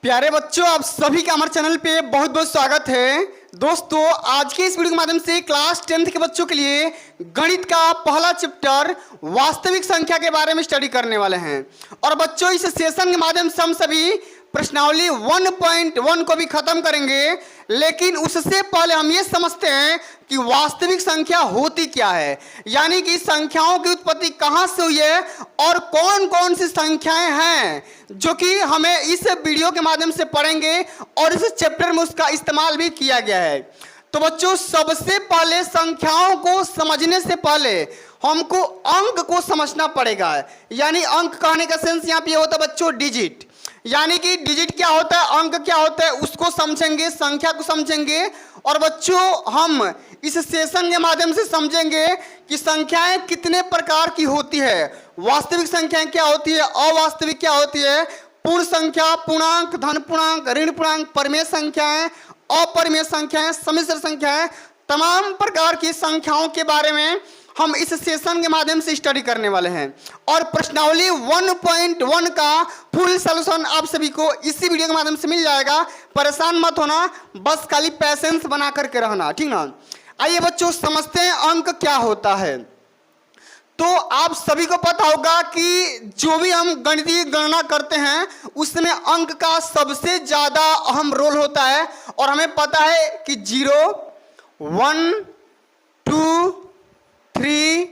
प्यारे बच्चों, आप सभी का हमारे चैनल पे बहुत बहुत स्वागत है। दोस्तों, आज के इस वीडियो के माध्यम से क्लास 10th के बच्चों के लिए गणित का पहला चैप्टर वास्तविक संख्या के बारे में स्टडी करने वाले हैं। और बच्चों, इस सेशन के माध्यम से हम सभी प्रश्नावली 1.1 को भी खत्म करेंगे, लेकिन उससे पहले हम ये समझते हैं कि वास्तविक संख्या होती क्या है, यानी कि संख्याओं की उत्पत्ति कहाँ से हुई है और कौन कौन सी संख्याएं हैं जो कि हमें इस वीडियो के माध्यम से पढ़ेंगे और इस चैप्टर में उसका इस्तेमाल भी किया गया है। तो बच्चों, सबसे पहले संख्याओं को समझने से पहले हमको अंक को समझना पड़ेगा। यानी अंक कहने का सेंस यहाँ पे होता है बच्चों डिजिट, यानी कि डिजिट क्या होता है, अंक क्या होता है, उसको समझेंगे, संख्या को समझेंगे। और बच्चों, हम इस सेशन के माध्यम से समझेंगे कि संख्याएं कितने प्रकार की होती है, वास्तविक संख्याएं क्या होती है, अवास्तविक क्या होती है, पूर्ण संख्या, पूर्णांक, धन पूर्णांक, ऋण पूर्णांक, परिमेय संख्याएं, अपरिमेय संख्याएं, सम्मिश्र संख्याएं, तमाम प्रकार की संख्याओं के बारे में हम इस सेशन के माध्यम से स्टडी करने वाले हैं। और प्रश्नावली 1.1 का फुल सॉल्यूशन आप सभी को इसी वीडियो के माध्यम से मिल जाएगा। परेशान मत होना, बस खाली पैसेंस बना करके रहना, ठीक ना। आइए बच्चों, समझते हैं अंक क्या होता है। तो आप सभी को पता होगा कि जो भी हम गणितीय गणना करते हैं उसमें अंक का सबसे ज्यादा अहम रोल होता है। और हमें पता है कि 0, 1, 2, 3,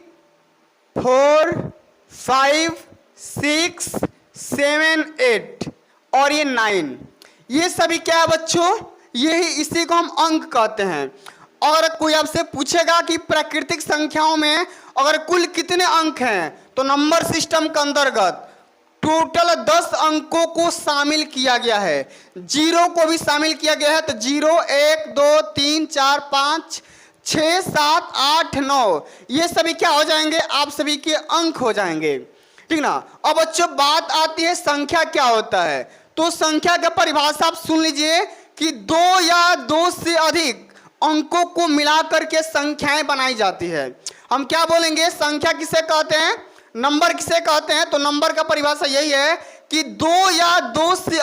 4, 5, 6, 7, 8 और ये 9, ये सभी क्या है बच्चों, यही इसी को हम अंक कहते हैं। और कोई आपसे पूछेगा कि प्राकृतिक संख्याओं में अगर कुल कितने अंक हैं, तो नंबर सिस्टम के अंतर्गत टोटल 10 अंकों को शामिल किया गया है, 0 को भी शामिल किया गया है। तो 0, 1, 2, 3, 4, 5, 6, 7, 8, 9 ये सभी क्या हो जाएंगे, आप सभी के अंक हो जाएंगे, ठीक ना। अब बच्चों, बात आती है संख्या क्या होता है। तो संख्या का परिभाषा आप सुन लीजिए कि 2 या 2 से अधिक अंकों को मिलाकर के संख्याएं बनाई जाती है। हम क्या बोलेंगे, संख्या किसे कहते हैं, नंबर किसे कहते हैं। तो नंबर का परिभाषा यही है कि 2 या 2 से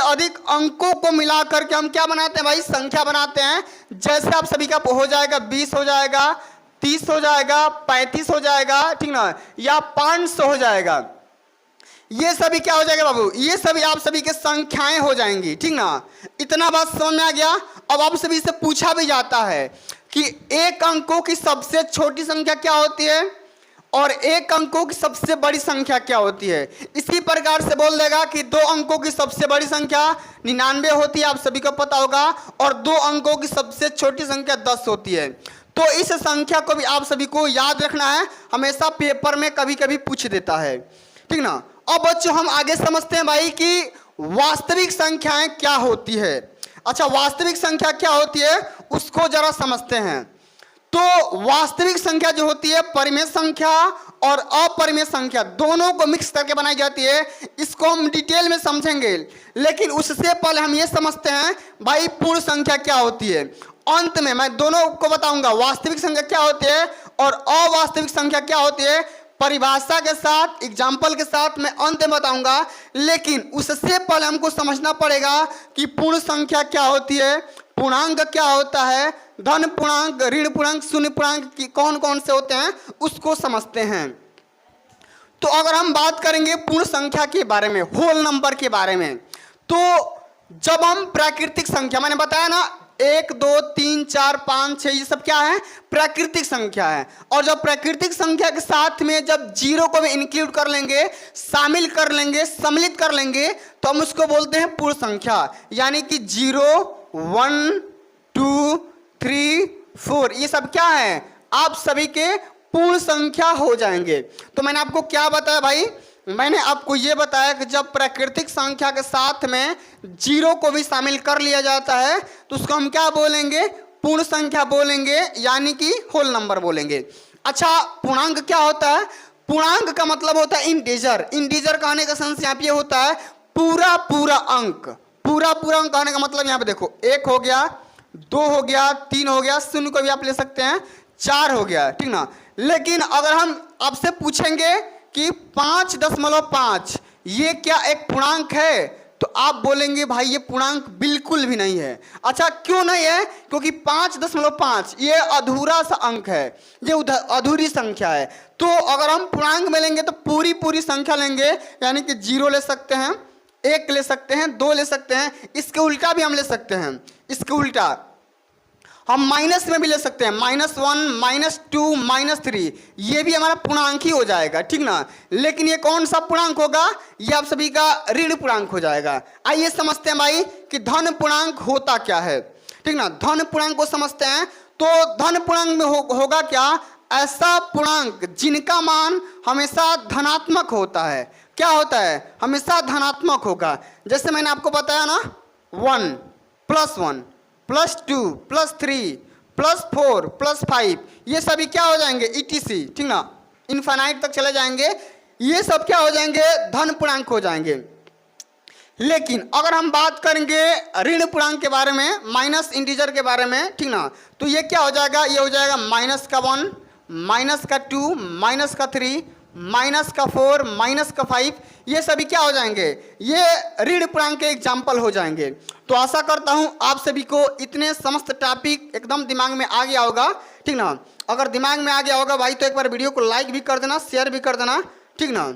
अधिक अंकों को मिलाकर के हम क्या बनाते हैं भाई, संख्या बनाते हैं। जैसे आप सभी का हो जाएगा 20 हो जाएगा, 30 हो जाएगा, 35 हो जाएगा, ठीक ना, या 500 हो जाएगा। ये सभी क्या हो जाएगा बाबू, ये सभी आप सभी के संख्याएं हो जाएंगी, ठीक ना। इतना बात समझ में आ गया। अब आप सभी से पूछा भी जाता है कि एक अंकों की सबसे छोटी संख्या क्या होती है और एक अंकों की सबसे बड़ी संख्या क्या होती है। इसी प्रकार से बोल देगा कि 2 अंकों की सबसे बड़ी संख्या 99 होती है, आप सभी को पता होगा, और 2 अंकों की सबसे छोटी संख्या 10 होती है। तो इस संख्या को भी आप सभी को याद रखना है, हमेशा पेपर में कभी कभी पूछ देता है, ठीक ना। अब बच्चों, हम आगे समझते हैं भाई कि वास्तविक संख्याएं क्या होती है। अच्छा, वास्तविक संख्या क्या होती है उसको जरा समझते हैं। तो वास्तविक संख्या जो होती है, परिमेय संख्या और अपरिमेय संख्या दोनों को मिक्स करके बनाई जाती है। इसको हम डिटेल में समझेंगे, लेकिन उससे पहले हम ये समझते हैं भाई पूर्ण संख्या क्या होती है। अंत में मैं दोनों को बताऊंगा, वास्तविक संख्या क्या होती है और अवास्तविक संख्या क्या होती है, परिभाषा के साथ, एग्जाम्पल के साथ मैं अंत में बताऊंगा। लेकिन उससे पहले हमको समझना पड़ेगा कि पूर्ण संख्या क्या होती है, पूर्णांक क्या होता है, धन पूर्णांक, ऋण पूर्णांक, शून्य पूर्णांक की कौन कौन से होते हैं उसको समझते हैं। तो अगर हम बात करेंगे पूर्ण संख्या के बारे में, होल नंबर के बारे में, तो जब हम प्राकृतिक संख्या, मैंने बताया ना 1, 2, 3, 4, 5, 6 ये सब क्या है, प्राकृतिक संख्या है। और जब प्राकृतिक संख्या के साथ में जब 0 को भी इंक्लूड कर लेंगे, शामिल कर लेंगे, सम्मिलित कर लेंगे, तो हम उसको बोलते हैं पूर्ण संख्या। यानी कि 0, 1, 2, 3, 4 ये सब क्या है, आप सभी के पूर्ण संख्या हो जाएंगे। तो मैंने आपको क्या बताया भाई, मैंने आपको ये बताया कि जब प्राकृतिक संख्या के साथ में 0 को भी शामिल कर लिया जाता है तो उसको हम क्या बोलेंगे, पूर्ण संख्या बोलेंगे, यानी कि होल नंबर बोलेंगे। अच्छा, पूर्णांक क्या होता है, पूर्णांक का मतलब होता है इंटीजर। इंटीजर कहने का सेंस यहाँ पे होता है पूरा पूरा अंक। पूरा पूरा अंक कहने का मतलब यहाँ पे देखो, 1 हो गया, 2 हो गया, 3 हो गया, शून्य को भी आप ले सकते हैं, 4 हो गया, ठीक ना। लेकिन अगर हम आपसे पूछेंगे कि 5.5 ये क्या एक पूर्णांक है? तो आप बोलेंगे भाई ये पूर्णांक बिल्कुल भी नहीं है। अच्छा क्यों नहीं है? क्योंकि 5.5 ये अधूरा सा अंक है, ये अधूरी संख्या है। तो अगर हम पूर्णांक में लेंगे तो पूरी पूरी संख्या लेंगे, यानी कि 0 ले सकते हैं, 1 ले सकते हैं, 2 ले सकते हैं, इसके उल्टा भी हम ले सकते हैं। इसके उल्टा हम माइनस में भी ले सकते हैं, -1, -2, -3, ये भी हमारा पूर्णांक ही हो जाएगा, ठीक ना। लेकिन ये कौन सा पूर्णांक होगा? ये आप सभी का ऋण पूर्णांक हो जाएगा। आइए समझते हैं भाई कि धन पूर्णांक होता क्या है, ठीक ना। धन पूर्णांक को समझते हैं। तो धन पूर्णांक में होगा क्या? ऐसा पूर्णांक जिनका मान हमेशा धनात्मक होता है। क्या होता है? हमेशा धनात्मक होगा। जैसे मैंने आपको बताया ना, 1 + 1 +2 +3 +4 +5, ये सभी क्या हो जाएंगे? ETC, ठीक ना, इनफाइनाइट तक चले जाएंगे। ये सब क्या हो जाएंगे? धन पूर्णांक हो जाएंगे। लेकिन अगर हम बात करेंगे ऋण पूर्णांक के बारे में, माइनस इंटीजर के बारे में, ठीक ना, तो ये क्या हो जाएगा? ये हो जाएगा -1, -2, -3, -4, -5, ये सभी क्या हो जाएंगे? ये ऋण पूर्णांक के एग्जाम्पल हो जाएंगे। तो आशा करता हूं आप सभी को इतने समस्त टॉपिक एकदम दिमाग में आ गया होगा, ठीक ना। अगर दिमाग में आ गया होगा भाई तो एक बार वीडियो को लाइक भी कर देना, शेयर भी कर देना, ठीक ना।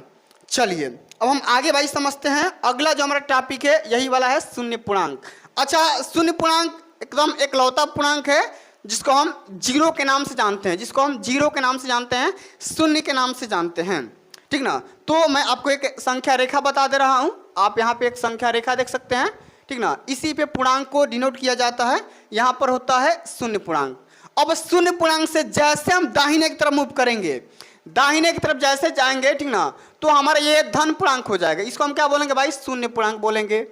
चलिए अब हम आगे भाई समझते हैं। अगला जो हमारा टॉपिक है यही वाला है शून्य पूर्णांक। अच्छा, शून्य पूर्णांक एकदम एकलौता पूर्णांक है जिसको हम 0 के नाम से जानते हैं, जिसको हम 0 के नाम से जानते हैं, शून्य के नाम से जानते हैं, ठीक ना। तो मैं आपको एक संख्या रेखा बता दे रहा हूं। आप यहाँ पे एक संख्या रेखा देख सकते हैं, ठीक ना। इसी पे पूर्णांक को डिनोट किया जाता है। यहाँ पर होता है शून्य पूर्णांक। अब शून्य पूर्णांक से जैसे हम दाहिने की तरफ मूव करेंगे, दाहिने की तरफ जैसे जाएंगे, ठीक ना, तो हमारा ये धन पूर्णांक हो जाएगा। इसको हम क्या बोलेंगे भाई? शून्य पूर्णांक बोलेंगे,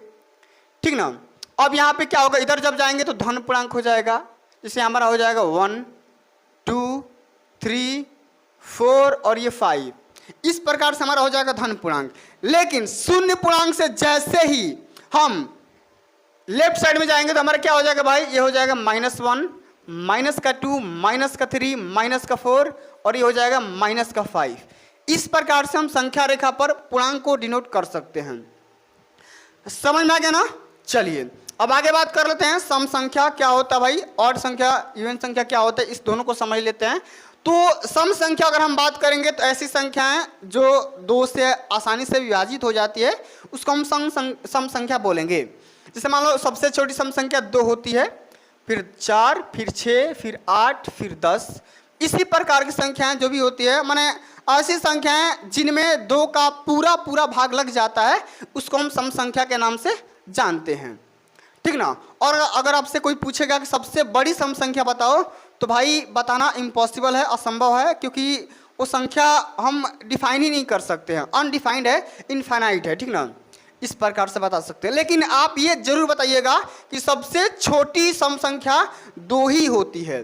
ठीक ना। अब यहाँ पे क्या होगा? इधर जब जाएंगे तो धन पूर्णांक हो जाएगा। जैसे हमारा हो जाएगा 1, 2, 3, 4 और ये 5। इस प्रकार से हमारा हो जाएगा धन पूर्णांक। लेकिन शून्य पूर्णांक से जैसे ही हम लेफ्ट साइड में जाएंगे तो हमारा क्या हो जाएगा भाई? ये हो जाएगा -1, -2, -3, -4 और ये हो जाएगा -5। इस प्रकार से हम संख्या रेखा पर पूर्णांक को डिनोट कर सकते हैं। समझ में आ गया ना? चलिए अब आगे बात कर लेते हैं सम संख्या क्या होता है भाई, ऑड संख्या, इवन संख्या क्या होता है, इस दोनों को समझ लेते हैं। तो सम संख्या अगर हम बात करेंगे तो ऐसी संख्याएं जो 2 से आसानी से विभाजित हो जाती है उसको हम सम संख्या बोलेंगे। जैसे मान लो सबसे छोटी सम संख्या 2 होती है, फिर 4, फिर 6, फिर 8, फिर 10। इसी प्रकार की संख्याएं जो भी होती है, माने ऐसी संख्याएं जिनमें 2 का पूरा पूरा भाग लग जाता है उसको हम सम संख्या के नाम से जानते हैं, ठीक ना। और अगर आपसे कोई पूछेगा कि सबसे बड़ी सम संख्या बताओ, तो भाई बताना इम्पॉसिबल है, असंभव है, क्योंकि वो संख्या हम डिफाइन ही नहीं कर सकते हैं, अनडिफाइंड है, इनफाइनाइट है, ठीक ना। इस प्रकार से बता सकते हैं। लेकिन आप ये जरूर बताइएगा कि सबसे छोटी सम संख्या 2 ही होती है,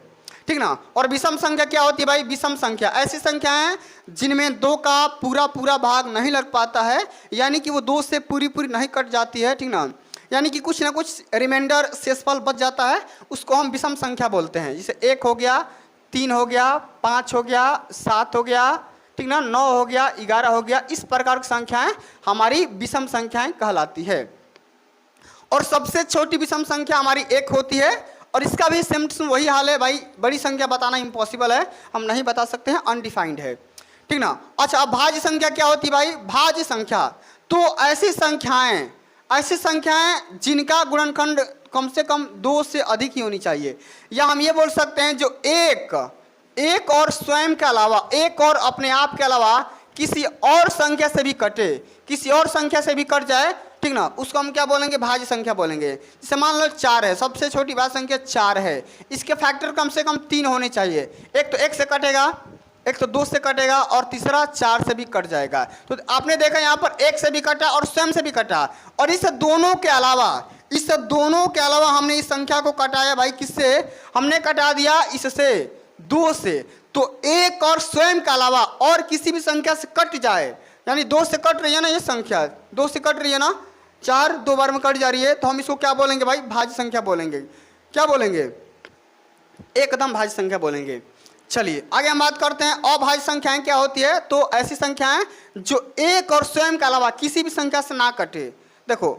ठीक ना। और विषम संख्या क्या होती है भाई? विषम संख्या ऐसी संख्याएं जिनमें 2 का पूरा पूरा भाग नहीं लग पाता है, यानी कि वो 2 से पूरी पूरी नहीं कट जाती है, ठीक ना, यानी कि कुछ ना कुछ रिमाइंडर शेषफल बच जाता है, उसको हम विषम संख्या बोलते हैं। जैसे 1 हो गया, 3 हो गया, 5 हो गया, 7 हो गया, ठीक ना, 9 हो गया, 11 हो गया। इस प्रकार की संख्याएं हमारी विषम संख्याएं कहलाती है। और सबसे छोटी विषम संख्या हमारी 1 होती है, और इसका भी सेम वही हाल है भाई। बड़ी संख्या बताना इम्पॉसिबल है, हम नहीं बता सकते हैं, अनडिफाइंड है, ठीक ना। अच्छा, अब भाज्य संख्या क्या होती है भाई? भाज्य संख्या तो ऐसी संख्याएं जिनका गुणनखंड कम से कम 2 से अधिक ही होनी चाहिए, या हम ये बोल सकते हैं जो एक और स्वयं के अलावा, एक और अपने आप के अलावा किसी और संख्या से भी कटे, किसी और संख्या से भी कट जाए, ठीक ना, उसको हम क्या बोलेंगे? भाज्य संख्या बोलेंगे। जैसे मान लो 4 है, सबसे छोटी भाज्य संख्या 4 है, इसके फैक्टर कम से कम 3 होने चाहिए। एक तो 1 से कटेगा, एक तो 2 से कटेगा, और तीसरा 4 से भी कट जाएगा। तो आपने देखा यहाँ पर 1 से भी कटा और स्वयं से भी कटा, और इस दोनों के अलावा हमने इस संख्या को कटाया भाई किससे? हमने कटा दिया इससे, 2 से। तो 1 और स्वयं के अलावा और किसी भी संख्या से कट जाए, यानी 2 से कट रही है ना, ये संख्या 2 से कट रही है ना, 4 2 बार में कट जा रही है, तो हम इसको क्या बोलेंगे भाई? भाज्य संख्या बोलेंगे। क्या बोलेंगे? एकदम भाज्य संख्या बोलेंगे। चलिए आगे हम बात करते हैं अभाज्य संख्याएं क्या होती है। तो ऐसी संख्याएं जो एक और स्वयं के अलावा किसी भी संख्या से ना कटे। देखो,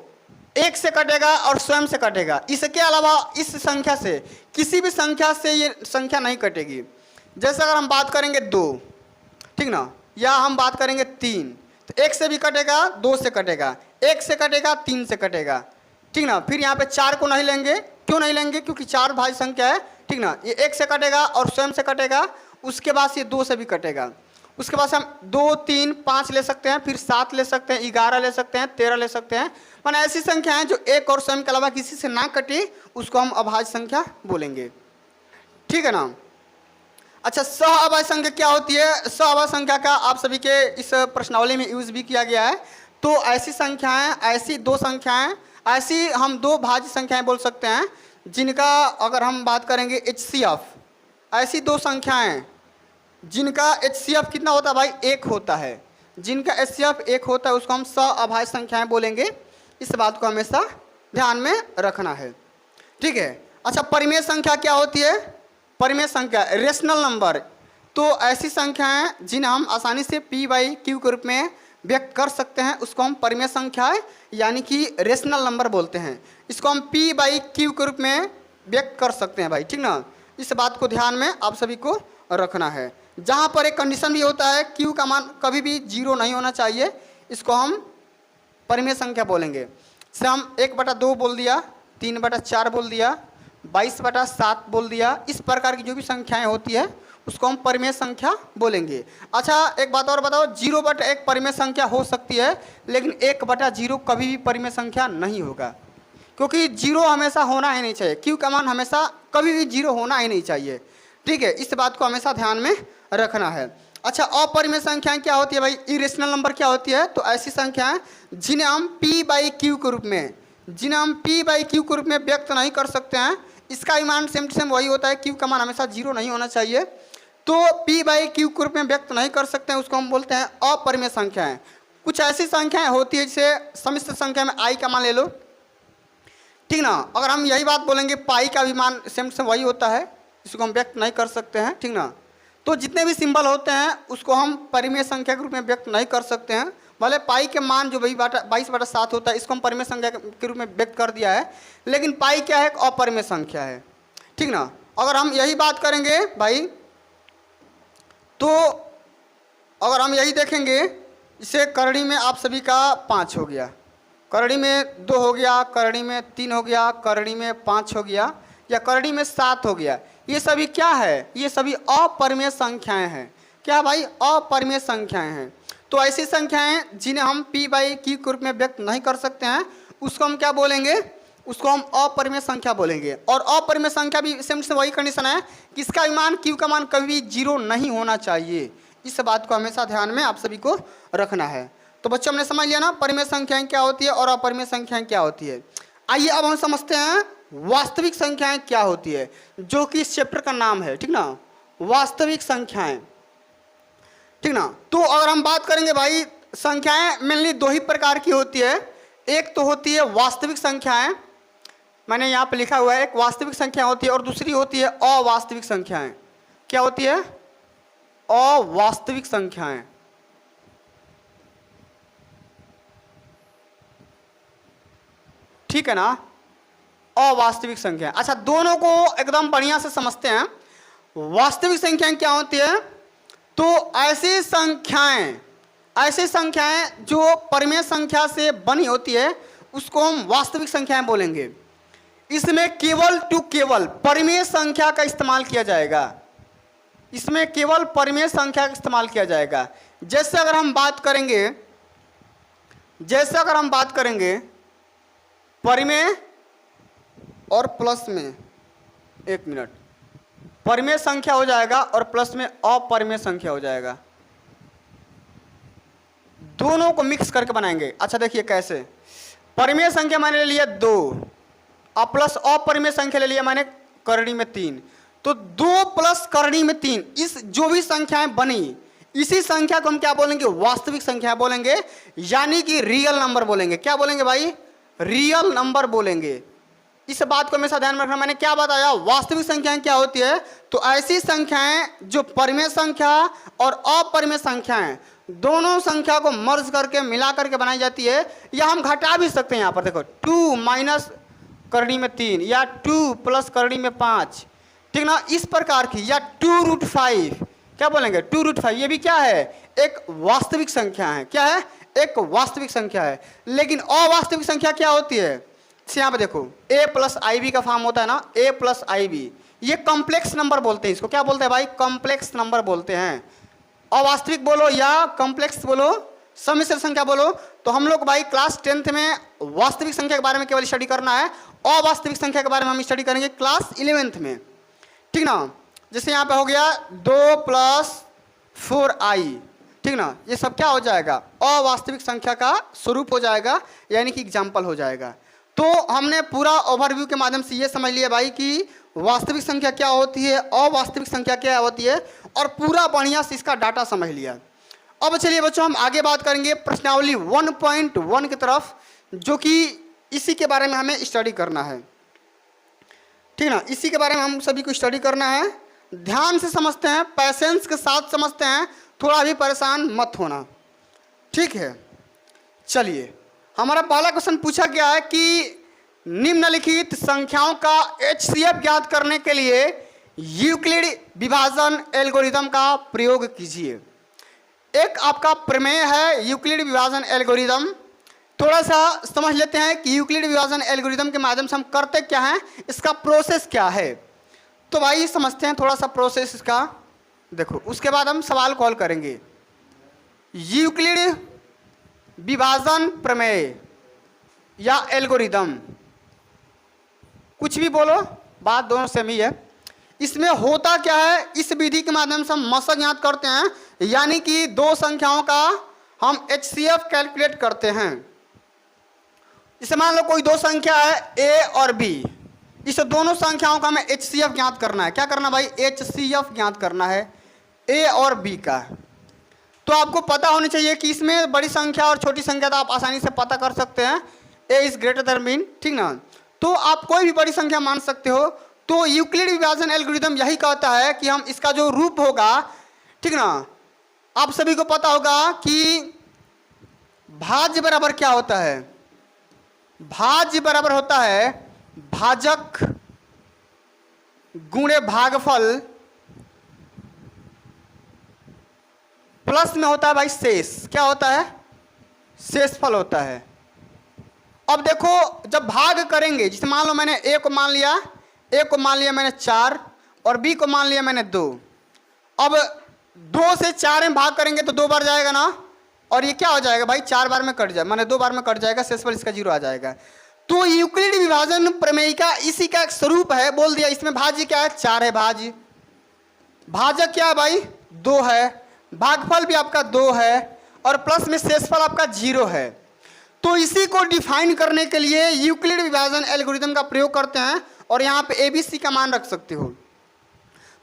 एक से कटेगा और स्वयं से कटेगा, इसके अलावा इस संख्या से किसी भी संख्या से ये संख्या नहीं कटेगी। जैसे अगर हम बात करेंगे 2, ठीक ना, या हम बात करेंगे 3, तो 1 से भी कटेगा, 2 से कटेगा, 1 से कटेगा, 3 से कटेगा, ठीक ना। फिर यहाँ पे 4 को नहीं लेंगे, क्यों नहीं लेंगे? क्योंकि 4 भाज्य संख्या है, ठीक ना। ये 1 से कटेगा और स्वयं से कटेगा, उसके बाद ये 2 से भी कटेगा, उसके बाद हम 2, 3, 5 ले सकते हैं, फिर 7 ले सकते हैं, 11 ले सकते हैं, 13 ले सकते हैं। माने ऐसी संख्या है जो एक और स्वयं के अलावा किसी से ना कटे, उसको हम अभाज्य संख्या बोलेंगे, ठीक है ना। अच्छा, सह अभाज्य संख्या क्या होती है? सह अभाज्य संख्या का आप सभी के इस प्रश्नावली में यूज भी किया गया है। तो ऐसी संख्याएं, ऐसी दो संख्याएं, ऐसी हम दो भाज्य संख्याएं बोल सकते हैं जिनका अगर हम बात करेंगे HCF, ऐसी दो संख्याएं जिनका HCF कितना होता है भाई? 1 होता है। जिनका HCF 1 होता है उसको हम सह अभाज्य संख्याएं बोलेंगे। इस बात को हमेशा ध्यान में रखना है, ठीक है। अच्छा, परिमेय संख्या क्या होती है? परिमेय संख्या रेशनल नंबर। तो ऐसी संख्याएं जिन्हें हम आसानी से P/Q के रूप में व्यक्त कर सकते हैं उसको हम परिमेय संख्या यानी कि रेशनल नंबर बोलते हैं। इसको हम P/Q के रूप में व्यक्त कर सकते हैं भाई, ठीक ना। इस बात को ध्यान में आप सभी को रखना है। जहाँ पर एक कंडीशन भी होता है, Q का मान कभी भी 0 नहीं होना चाहिए, इसको हम परिमेय संख्या बोलेंगे। से हम 1/2 बोल दिया, 3/4 बोल दिया, 22/7 बोल दिया। इस प्रकार की जो भी संख्याएं होती है उसको हम परिमेय संख्या बोलेंगे। अच्छा, एक बात और बताओ, 0/1 परिमेय संख्या हो सकती है, लेकिन 1/0 कभी भी परिमेय संख्या नहीं होगा, क्योंकि 0 हमेशा होना ही नहीं चाहिए। Q का मान हमेशा कभी भी 0 होना ही नहीं चाहिए, ठीक है। इस बात को हमेशा ध्यान में रखना है। अच्छा, अपरिमेय संख्याएं क्या होती है भाई? इरेशनल नंबर क्या होती है? तो ऐसी संख्याएं जिन्हें हम P/Q के रूप में, P/Q के रूप में व्यक्त नहीं कर सकते हैं। इसका भी मान सेम टू सेम वही होता है, Q का मान हमेशा 0 नहीं होना चाहिए। तो P/Q के रूप में व्यक्त नहीं कर सकते हैं, उसको हम बोलते हैं अपरिमेय संख्याएं। कुछ ऐसी संख्याएं होती है जैसे सम्मिश्र संख्या में I का मान ले लो, ठीक ना। अगर हम यही बात बोलेंगे पाई का भी मान सेम टू सेम वही होता है, इसको हम व्यक्त नहीं कर सकते हैं, ठीक ना। तो जितने भी सिंबल होते हैं उसको हम परिमेय संख्या के रूप में व्यक्त नहीं कर सकते हैं। भले पाई के मान जो 22/7 होता है इसको हम परिमेय संख्या के रूप में व्यक्त कर दिया है, लेकिन पाई क्या है? एक अपरिमेय संख्या है, ठीक ना। अगर हम यही बात करेंगे भाई, तो अगर हम यही देखेंगे, इसे करड़ी में आप सभी का 5 हो गया, करड़ी में 2 हो गया, करड़ी में 3 हो गया, करड़ी में 5 हो गया, या करड़ी में 7 हो गया। ये सभी क्या है? ये सभी अपरिमेय संख्याएं हैं। क्या भाई? अपरिमेय संख्याएं हैं। तो ऐसी संख्याएं जिन्हें हम P/Q के रूप में व्यक्त नहीं कर सकते हैं उसको हम क्या बोलेंगे? उसको हम अपरिमेय संख्या बोलेंगे। और अपरिमेय संख्या भी सेम से वही कंडीशन है कि इसका मान Q का मान कभी 0 नहीं होना चाहिए। इस बात को हमेशा ध्यान में आप सभी को रखना है। तो बच्चों, हमने समझ लिया ना परिमेय संख्याएं क्या होती है और अपरिमेय संख्याएं क्या होती है। आइए अब हम समझते हैं वास्तविक संख्याएं क्या होती है, जो कि इस चैप्टर का नाम है, ठीक ना, वास्तविक संख्याएं, ठीक ना। तो अगर हम बात करेंगे भाई, संख्याएं मेनली 2 ही प्रकार की होती है। एक तो होती है वास्तविक संख्याएं, मैंने यहाँ पे लिखा हुआ है, एक वास्तविक संख्या होती है और दूसरी होती है अवास्तविक संख्याएं। क्या होती है? अवास्तविक संख्याएं, ठीक है ना, अवास्तविक संख्या। अच्छा, दोनों को एकदम बढ़िया से समझते हैं। वास्तविक संख्याएं क्या होती है? तो ऐसी संख्याएं जो परिमेय संख्या से बनी होती है उसको हम वास्तविक संख्याएं बोलेंगे। इसमें केवल टू केवल परिमेय संख्या का इस्तेमाल किया जाएगा, इसमें केवल परिमेय संख्या का इस्तेमाल किया जाएगा। जैसे अगर हम बात करेंगे परिमेय और प्लस में, एक मिनट, परिमेय संख्या हो जाएगा और प्लस में अपरिमेय संख्या हो जाएगा, दोनों को मिक्स करके बनाएंगे। अच्छा देखिए कैसे, परिमेय संख्या मैंने ले लिया 2 और प्लस अपरिमेय संख्या ले लिया मैंने करड़ी में 3, तो 2 प्लस करड़ी में 3, इस जो भी संख्याएं बनी इसी संख्या को हम क्या बोलेंगे? वास्तविक संख्या बोलेंगे, यानी कि रियल नंबर बोलेंगे। क्या बोलेंगे भाई? रियल नंबर बोलेंगे। इस बात को हमेशा ध्यान में रखना। मैंने क्या बताया, वास्तविक संख्याएं क्या होती है, तो ऐसी संख्याएं जो परिमेय संख्या और अपरिमेय संख्याएं दोनों संख्या को मर्ज करके मिला करके बनाई जाती है, या हम घटा भी सकते हैं। यहाँ पर देखो 2 माइनस करनी में 3 या 2 प्लस करनी में 5, ठीक ना, इस प्रकार की, या 2√5, क्या बोलेंगे 2√5, ये भी क्या है, एक वास्तविक संख्या है। क्या है, एक वास्तविक संख्या है। लेकिन अवास्तविक संख्या क्या होती है, यहाँ पे देखो a प्लस आई बी का फॉर्म होता है ना, a प्लस आई बी, ये कॉम्प्लेक्स नंबर बोलते हैं। इसको क्या बोलते हैं भाई, कॉम्प्लेक्स नंबर बोलते हैं। अवास्तविक बोलो या कॉम्प्लेक्स बोलो, सम्मिश्र संख्या बोलो, तो हम लोग भाई क्लास 10th में वास्तविक संख्या के बारे में केवल स्टडी करना है, अवास्तविक संख्या के बारे में हम स्टडी करेंगे क्लास 11th में, ठीक ना। जैसे यहाँ पे हो गया 2 प्लस 4i, ठीक ना, ये सब क्या हो जाएगा, अवास्तविक संख्या का स्वरूप हो जाएगा, यानी कि एग्जाम्पल हो जाएगा। तो हमने पूरा ओवरव्यू के माध्यम से ये समझ लिया भाई कि वास्तविक संख्या क्या होती है, अवास्तविक संख्या क्या होती है, और पूरा बढ़िया से इसका डाटा समझ लिया। अब चलिए बच्चों हम आगे बात करेंगे प्रश्नावली 1.1 की तरफ, जो कि इसी के बारे में हमें स्टडी करना है, ठीक ना, इसी के बारे में हम सभी को स्टडी करना है। ध्यान से समझते हैं, पैसेंस के साथ समझते हैं, थोड़ा भी परेशान मत होना, ठीक है। चलिए हमारा पहला क्वेश्चन पूछा गया है कि निम्नलिखित संख्याओं का HCF ज्ञात करने के लिए यूक्लिड विभाजन एल्गोरिदम का प्रयोग कीजिए। एक आपका प्रमेय है यूक्लिड विभाजन एल्गोरिदम। थोड़ा सा समझ लेते हैं कि यूक्लिड विभाजन एल्गोरिदम के माध्यम से हम करते क्या हैं, इसका प्रोसेस क्या है। तो भाई समझते हैं थोड़ा सा प्रोसेस इसका, देखो उसके बाद हम सवाल कॉल करेंगे। यूक्लिड विभाजन प्रमेय या एल्गोरिदम, कुछ भी बोलो, बात दोनों सेम ही है। इसमें होता क्या है, इस विधि के माध्यम से हम मशक ज्ञात करते हैं, यानी कि दो संख्याओं का हम HCF कैलकुलेट करते हैं। इसे मान लो कोई दो संख्या है a और b, इस दोनों संख्याओं का हमें HCF ज्ञात करना है। क्या करना भाई, HCF ज्ञात करना है a और b का। तो आपको पता होना चाहिए कि इसमें बड़ी संख्या और छोटी संख्या तो आप आसानी से पता कर सकते हैं, a is greater than b, ठीक ना। तो आप कोई भी बड़ी संख्या मान सकते हो। तो यूक्लिड विभाजन एल्गोरिदम यही कहता है कि हम इसका जो रूप होगा, ठीक ना, आप सभी को पता होगा कि भाज्य बराबर क्या होता है, भाज्य बराबर होता है भाजक गुणे भागफल प्लस में होता है भाई शेष। क्या होता है, शेषफल होता है। अब देखो जब भाग करेंगे, जैसे मान लो मैंने a को मान लिया, मैंने 4 और b को मान लिया मैंने 2। अब 2 से 4 में भाग करेंगे तो 2 बार जाएगा ना, और ये क्या हो जाएगा भाई, 4 बार में कट जाए, माने 2 बार में कट जाएगा, शेषफल इसका 0 आ जाएगा। तो यूक्लिड विभाजन प्रमेय का इसी का एक स्वरूप है, बोल दिया। इसमें भाज्य क्या है, 4 है भाज्य, भाजक क्या है भाई 2 है, भागफल भी आपका 2 है, और प्लस में शेषफल आपका 0 है। तो इसी को डिफाइन करने के लिए यूक्लिड विभाजन एल्गोरिदम का प्रयोग करते हैं, और यहाँ पे ABC का मान रख सकते हो।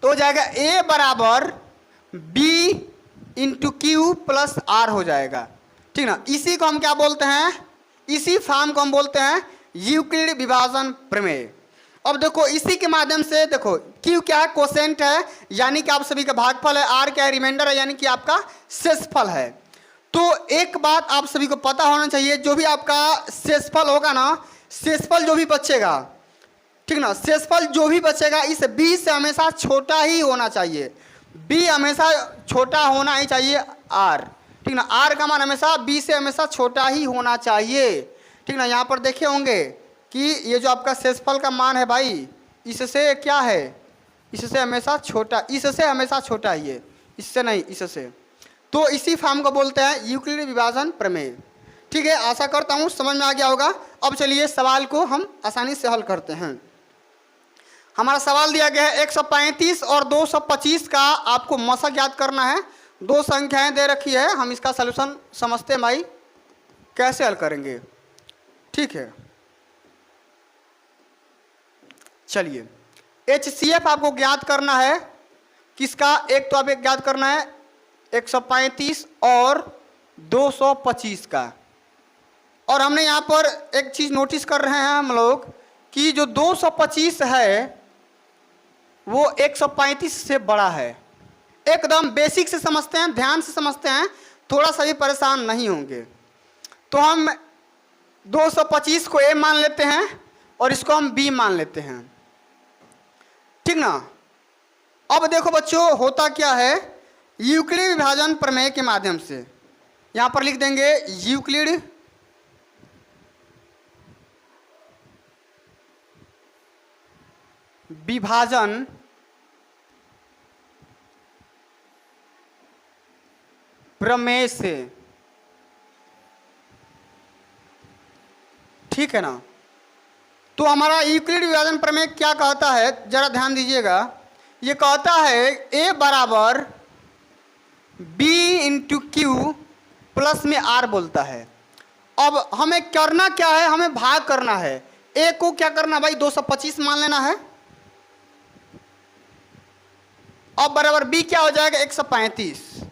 तो हो जाएगा a बराबर b into Q plus r हो जाएगा, ठीक ना। इसी को हम क्या बोलते हैं, इसी फॉर्म को हम बोलते हैं यूक्लिड विभाजन प्रमेय। अब देखो इसी के माध्यम से देखो q क्या है, कोसेंट है, यानी कि आप सभी का भागफल है, r क्या है, रिमाइंडर है, यानी कि आपका शेषफल है। तो एक बात आप सभी को पता होना चाहिए, जो भी आपका शेषफल होगा ना, शेषफल जो भी बचेगा, ठीक ना, शेषफल जो भी बचेगा इस b से हमेशा छोटा ही होना चाहिए, b हमेशा छोटा होना ही चाहिए r, ठीक ना। r का मान हमेशा b से हमेशा छोटा ही होना चाहिए, ठीक ना। यहाँ पर देखे होंगे कि ये जो आपका शेषफल का मान है भाई, इससे क्या है, इससे हमेशा छोटा, इससे हमेशा छोटा ही है, इससे नहीं, इससे। तो इसी फॉर्म को बोलते हैं यूक्लिड विभाजन प्रमेय, ठीक है। आशा करता हूँ समझ में आ गया होगा। अब चलिए सवाल को हम आसानी से हल करते हैं। हमारा सवाल दिया गया है 135 और 225 का आपको मशक याद करना है। दो संख्याएं दे रखी है, हम इसका सलूशन समझते हैं भाई कैसे हल करेंगे, ठीक है। चलिए HCF आपको ज्ञात करना है, किसका, एक तो आप एक ज्ञात करना है 135 और 225 का। और हमने यहाँ पर एक चीज़ नोटिस कर रहे हैं हम लोग कि जो 225 है वो 135 से बड़ा है। एकदम बेसिक से समझते हैं, ध्यान से समझते हैं, थोड़ा सा भी परेशान नहीं होंगे। तो हम 225 को ए मान लेते हैं और इसको हम बी मान लेते हैं, ठीक ना। अब देखो बच्चों होता क्या है, यूक्लिड विभाजन प्रमेय के माध्यम से यहां पर लिख देंगे यूक्लिड विभाजन प्रमेय से, ठीक है ना। तो हमारा यूक्लिड विभाजन प्रमेय क्या कहता है, जरा ध्यान दीजिएगा। ये कहता है a बराबर b इंटू क्यू प्लस में r बोलता है। अब हमें करना क्या है, हमें भाग करना है। a को क्या करना भाई, 225 मान लेना है। अब बराबर b क्या हो जाएगा, 135।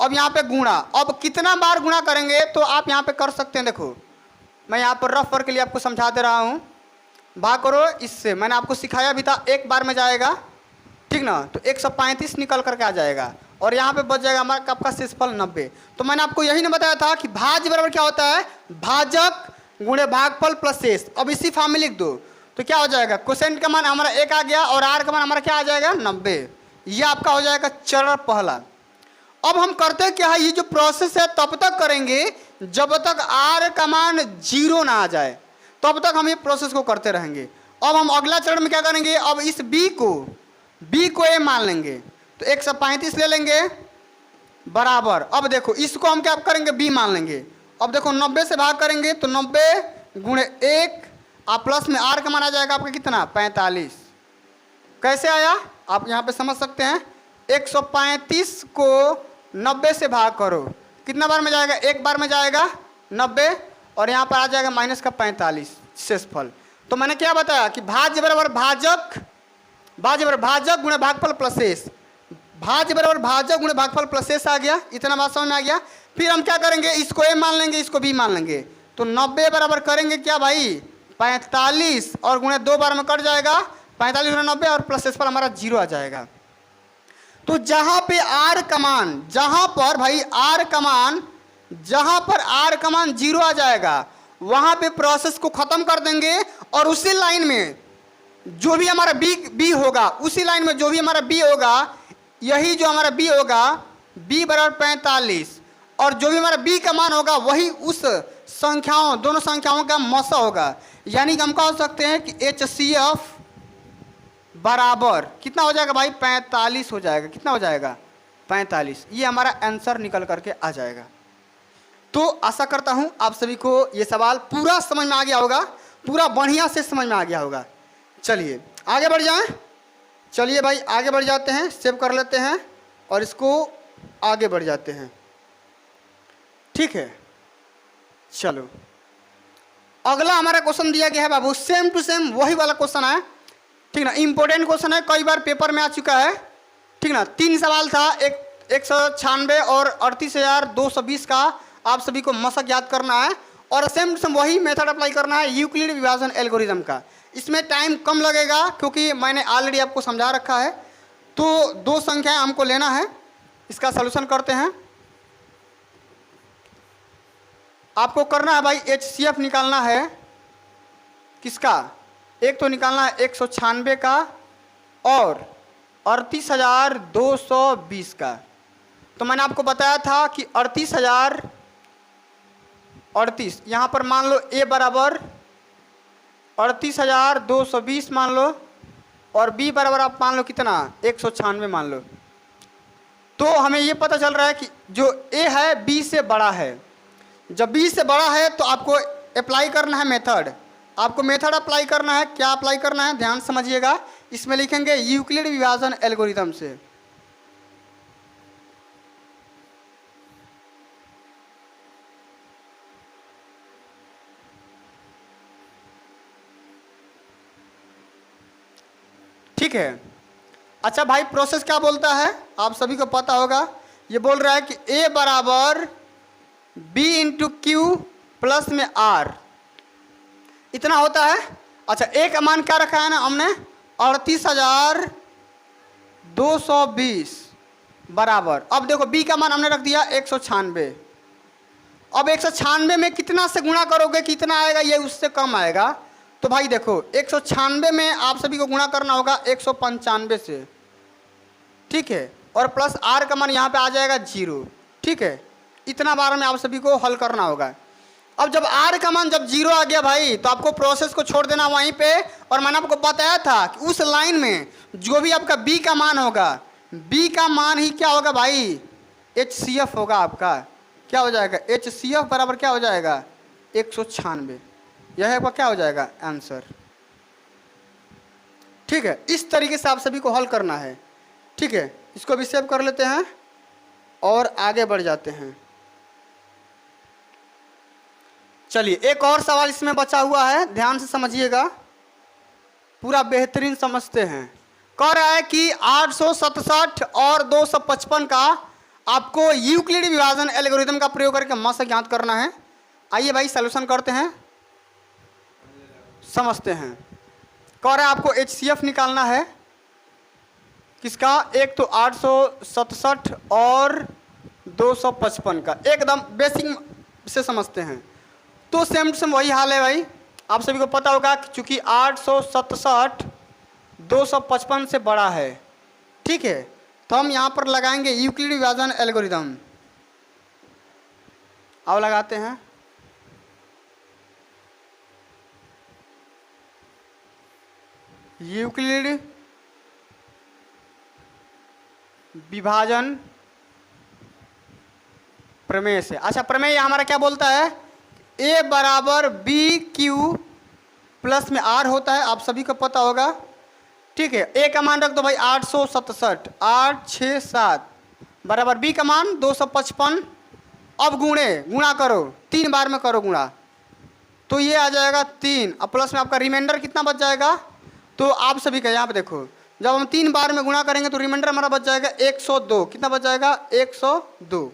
अब यहां पे गुणा, अब कितना बार गुणा करेंगे तो आप यहां पे कर सकते हैं। देखो मैं यहां पर रफ वर्क के लिए आपको समझा दे रहा हूं। भाग करो इससे, मैंने आपको सिखाया भी था, एक बार में जाएगा, ठीक ना। तो 135 निकल करके आ जाएगा और यहाँ पे बच जाएगा हमारा आपका शेषफल 90। तो मैंने आपको यही ना बताया था कि भाज्य बराबर क्या होता है, भाजक गुणे भागफल प्लस शेष। अब इसी फॉर्म में लिख दो तो क्या हो जाएगा, कोसेंट का मान हमारा 1 आ गया और आर का मान हमारा क्या आ जाएगा, 90। ये आपका हो जाएगा चरण पहला। अब हम करते क्या है, ये जो प्रोसेस है तब तक करेंगे जब तक आर का मान 0 ना आ जाए, तब तक हम ये प्रोसेस को करते रहेंगे। अब हम अगला चरण में क्या करेंगे, अब इस b को a मान लेंगे तो 135 ले लेंगे बराबर। अब देखो इसको हम क्या करेंगे, b मान लेंगे। अब देखो 90 से भाग करेंगे तो 90 गुणे 1 आप प्लस में r का मान आ जाएगा आपका कितना, 45। कैसे आया आप यहाँ पे समझ सकते हैं। 135 को 90 से भाग करो, कितना बार में जाएगा, एक बार में जाएगा 90 और यहाँ पर आ जाएगा माइनस का 45 शेषफल। तो मैंने क्या बताया कि भाज्य बराबर भाजक, भाज्य बराबर भाजक गुणे भागफल प्लस शेष, भाज्य बराबर भाजक गुणे भागफल प्लस शेष आ गया। इतना बात समझ में आ गया। फिर हम क्या करेंगे, इसको a मान लेंगे, इसको b मान लेंगे। तो 90 बराबर करेंगे क्या भाई, 45 और गुणे 2 बार में कट जाएगा, 45 गुणे 90 और प्लस शेषफल हमारा 0 आ जाएगा। तो जहां पे r का मान, जहां पर भाई r का मान, जहां पर r का मान 0 आ जाएगा वहां पे प्रोसेस को खत्म कर देंगे और उसी लाइन में जो भी हमारा b होगा, उसी लाइन में जो भी हमारा b होगा, यही जो हमारा b होगा b बराबर 45 और जो भी हमारा b का मान होगा वही उस संख्याओं, दोनों संख्याओं का मौसा होगा। यानी कि हम कह सकते हैं कि HCF बराबर कितना हो जाएगा भाई, 45 हो जाएगा। कितना हो जाएगा, 45। ये हमारा आंसर निकल करके आ जाएगा। तो आशा करता हूं आप सभी को ये सवाल पूरा समझ में आ गया होगा, पूरा बढ़िया से समझ में आ गया होगा। चलिए आगे बढ़ जाएं, चलिए भाई आगे बढ़ जाते हैं, सेव कर लेते हैं और इसको आगे बढ़ जाते हैं, ठीक है। चलो अगला हमारा क्वेश्चन दिया गया है बाबू, सेम टू सेम वही वाला क्वेश्चन है, ठीक ना। इंपॉर्टेंट क्वेश्चन है, कई बार पेपर में आ चुका है, ठीक ना। 3 सवाल था, एक 196 और 38,220 का आप सभी को मशक याद करना है और सेम टू सेम वही मेथड अप्लाई करना है यूक्लिड विभाजन एल्गोरिथम का। इसमें टाइम कम लगेगा क्योंकि मैंने ऑलरेडी आपको समझा रखा है। तो 2 संख्याएं हमको लेना है, इसका सलूशन करते हैं। आपको करना है भाई HCF निकालना है, किसका, एक तो निकालना है 196 का और 38,220 का। तो मैंने आपको बताया था कि 38,038 यहाँ पर मान लो a बराबर 38,220 मान लो और b बराबर आप मान लो कितना, 196 मान लो। तो हमें ये पता चल रहा है कि जो a है b से बड़ा है। जब b से बड़ा है तो आपको अप्लाई करना है मेथड, आपको मेथड अप्लाई करना है। क्या अप्लाई करना है, ध्यान समझिएगा। इसमें लिखेंगे यूक्लिड विभाजन एल्गोरिथम से। ठीक है। अच्छा भाई प्रोसेस क्या बोलता है, आप सभी को पता होगा। ये बोल रहा है कि a बराबर b इंटू क्यू प्लस में r। इतना होता है। अच्छा, ए का मान क्या रखा है ना हमने, 38,220 बराबर। अब देखो बी का मान हमने रख दिया 196। अब 196 में कितना से गुणा करोगे कितना आएगा, ये उससे कम आएगा। तो भाई देखो 196 में आप सभी को गुणा करना होगा 195 से, ठीक है, और प्लस आर का मान यहाँ पे आ जाएगा 0, ठीक है। इतना बार में आप सभी को हल करना होगा। अब जब आर का मान जब 0 आ गया भाई, तो आपको प्रोसेस को छोड़ देना वहीं पे, और मैंने आपको बताया था कि उस लाइन में जो भी आपका बी का मान होगा, बी का मान ही क्या होगा भाई, HCF होगा आपका। क्या हो जाएगा, HCF बराबर क्या हो जाएगा 196। यह आपका क्या हो जाएगा आंसर, ठीक है। इस तरीके से आप सभी को हल करना है, ठीक है। इसको भी सेव कर लेते हैं और आगे बढ़ जाते हैं। चलिए एक और सवाल इसमें बचा हुआ है, ध्यान से समझिएगा, पूरा बेहतरीन समझते हैं। कह रहा है कि 867 और 255 का आपको यूक्लिड विभाजन एल्गोरिथम का प्रयोग करके मस्त ज्ञात करना है। आइए भाई सॉल्यूशन करते हैं, समझते हैं। कह रहा है आपको HCF निकालना है किसका, एक तो 867 और 255 का, एकदम बेसिक से समझते हैं। तो सेम टू सेम वही हाल है भाई, आप सभी को पता होगा कि चूंकि 867 255 से बड़ा है, ठीक है, तो हम यहाँ पर लगाएंगे यूक्लिड विभाजन एल्गोरिथम। अब लगाते हैं, यूक्लिड विभाजन प्रमेय से। अच्छा, प्रमेय हमारा क्या बोलता है, ए बराबर बी क्यू प्लस में आर होता है, आप सभी को पता होगा, ठीक है। ए का मान रख दो भाई 867, 867 बराबर बी का मान 255। अब गुणा करो, 3 बार में करो गुणा, तो ये आ जाएगा 3, अब प्लस में आपका रिमाइंडर कितना बच जाएगा, तो आप सभी का यहाँ पे देखो, जब हम 3 बार में गुणा करेंगे तो रिमाइंडर हमारा बच जाएगा 102। कितना बच जाएगा 102,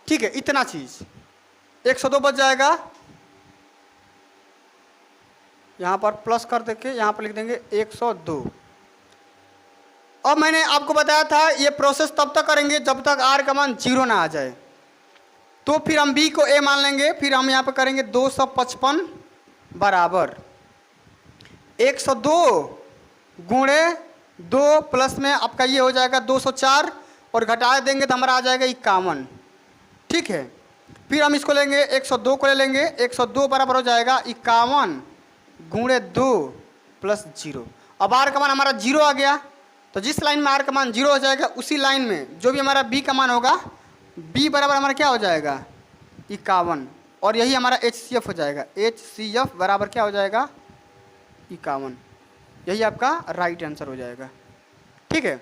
ठीक है। इतना चीज 102 बच जाएगा, यहाँ पर प्लस कर देके यहाँ पर लिख देंगे 102। अब मैंने आपको बताया था ये प्रोसेस तब तक करेंगे जब तक आर का मान 0 ना आ जाए, तो फिर हम बी को ए मान लेंगे, फिर हम यहाँ पर करेंगे 255 बराबर 102 गुणे 2 प्लस में आपका ये हो जाएगा 204, और घटा देंगे तो हमारा आ जाएगा 51, ठीक है। फिर हम इसको लेंगे 102 को ले लेंगे, 102 बराबर हो जाएगा 51 गुणे 2 प्लस 0। अब आर का मान हमारा 0 आ गया, तो जिस लाइन में आर का मान 0 हो जाएगा उसी लाइन में जो भी हमारा बी का मान होगा, बी बराबर हमारा क्या हो जाएगा 51, और यही हमारा HCF हो जाएगा। HCF बराबर क्या हो जाएगा 51, यही आपका राइट आंसर हो जाएगा, ठीक है।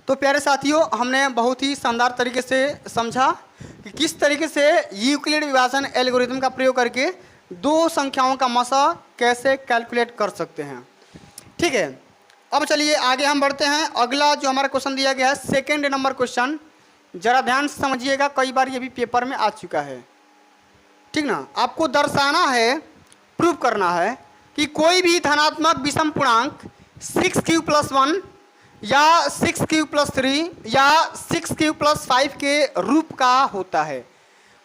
तो प्यारे साथियों, हमने बहुत ही शानदार तरीके से समझा कि किस तरीके से यूक्लिड विभाजन एल्गोरिथम का प्रयोग करके 2 संख्याओं का मसा कैसे कैलकुलेट कर सकते हैं, ठीक है। अब चलिए आगे हम बढ़ते हैं। अगला जो हमारा क्वेश्चन दिया गया है, सेकेंड नंबर क्वेश्चन, जरा ध्यान से समझिएगा, कई बार ये भी पेपर में आ चुका है, ठीक ना। आपको दर्शाना है, प्रूव करना है कि कोई भी धनात्मक विषम पूर्णांक 6q + 1 या 6q + 3 या 6q + 5 के रूप का होता है।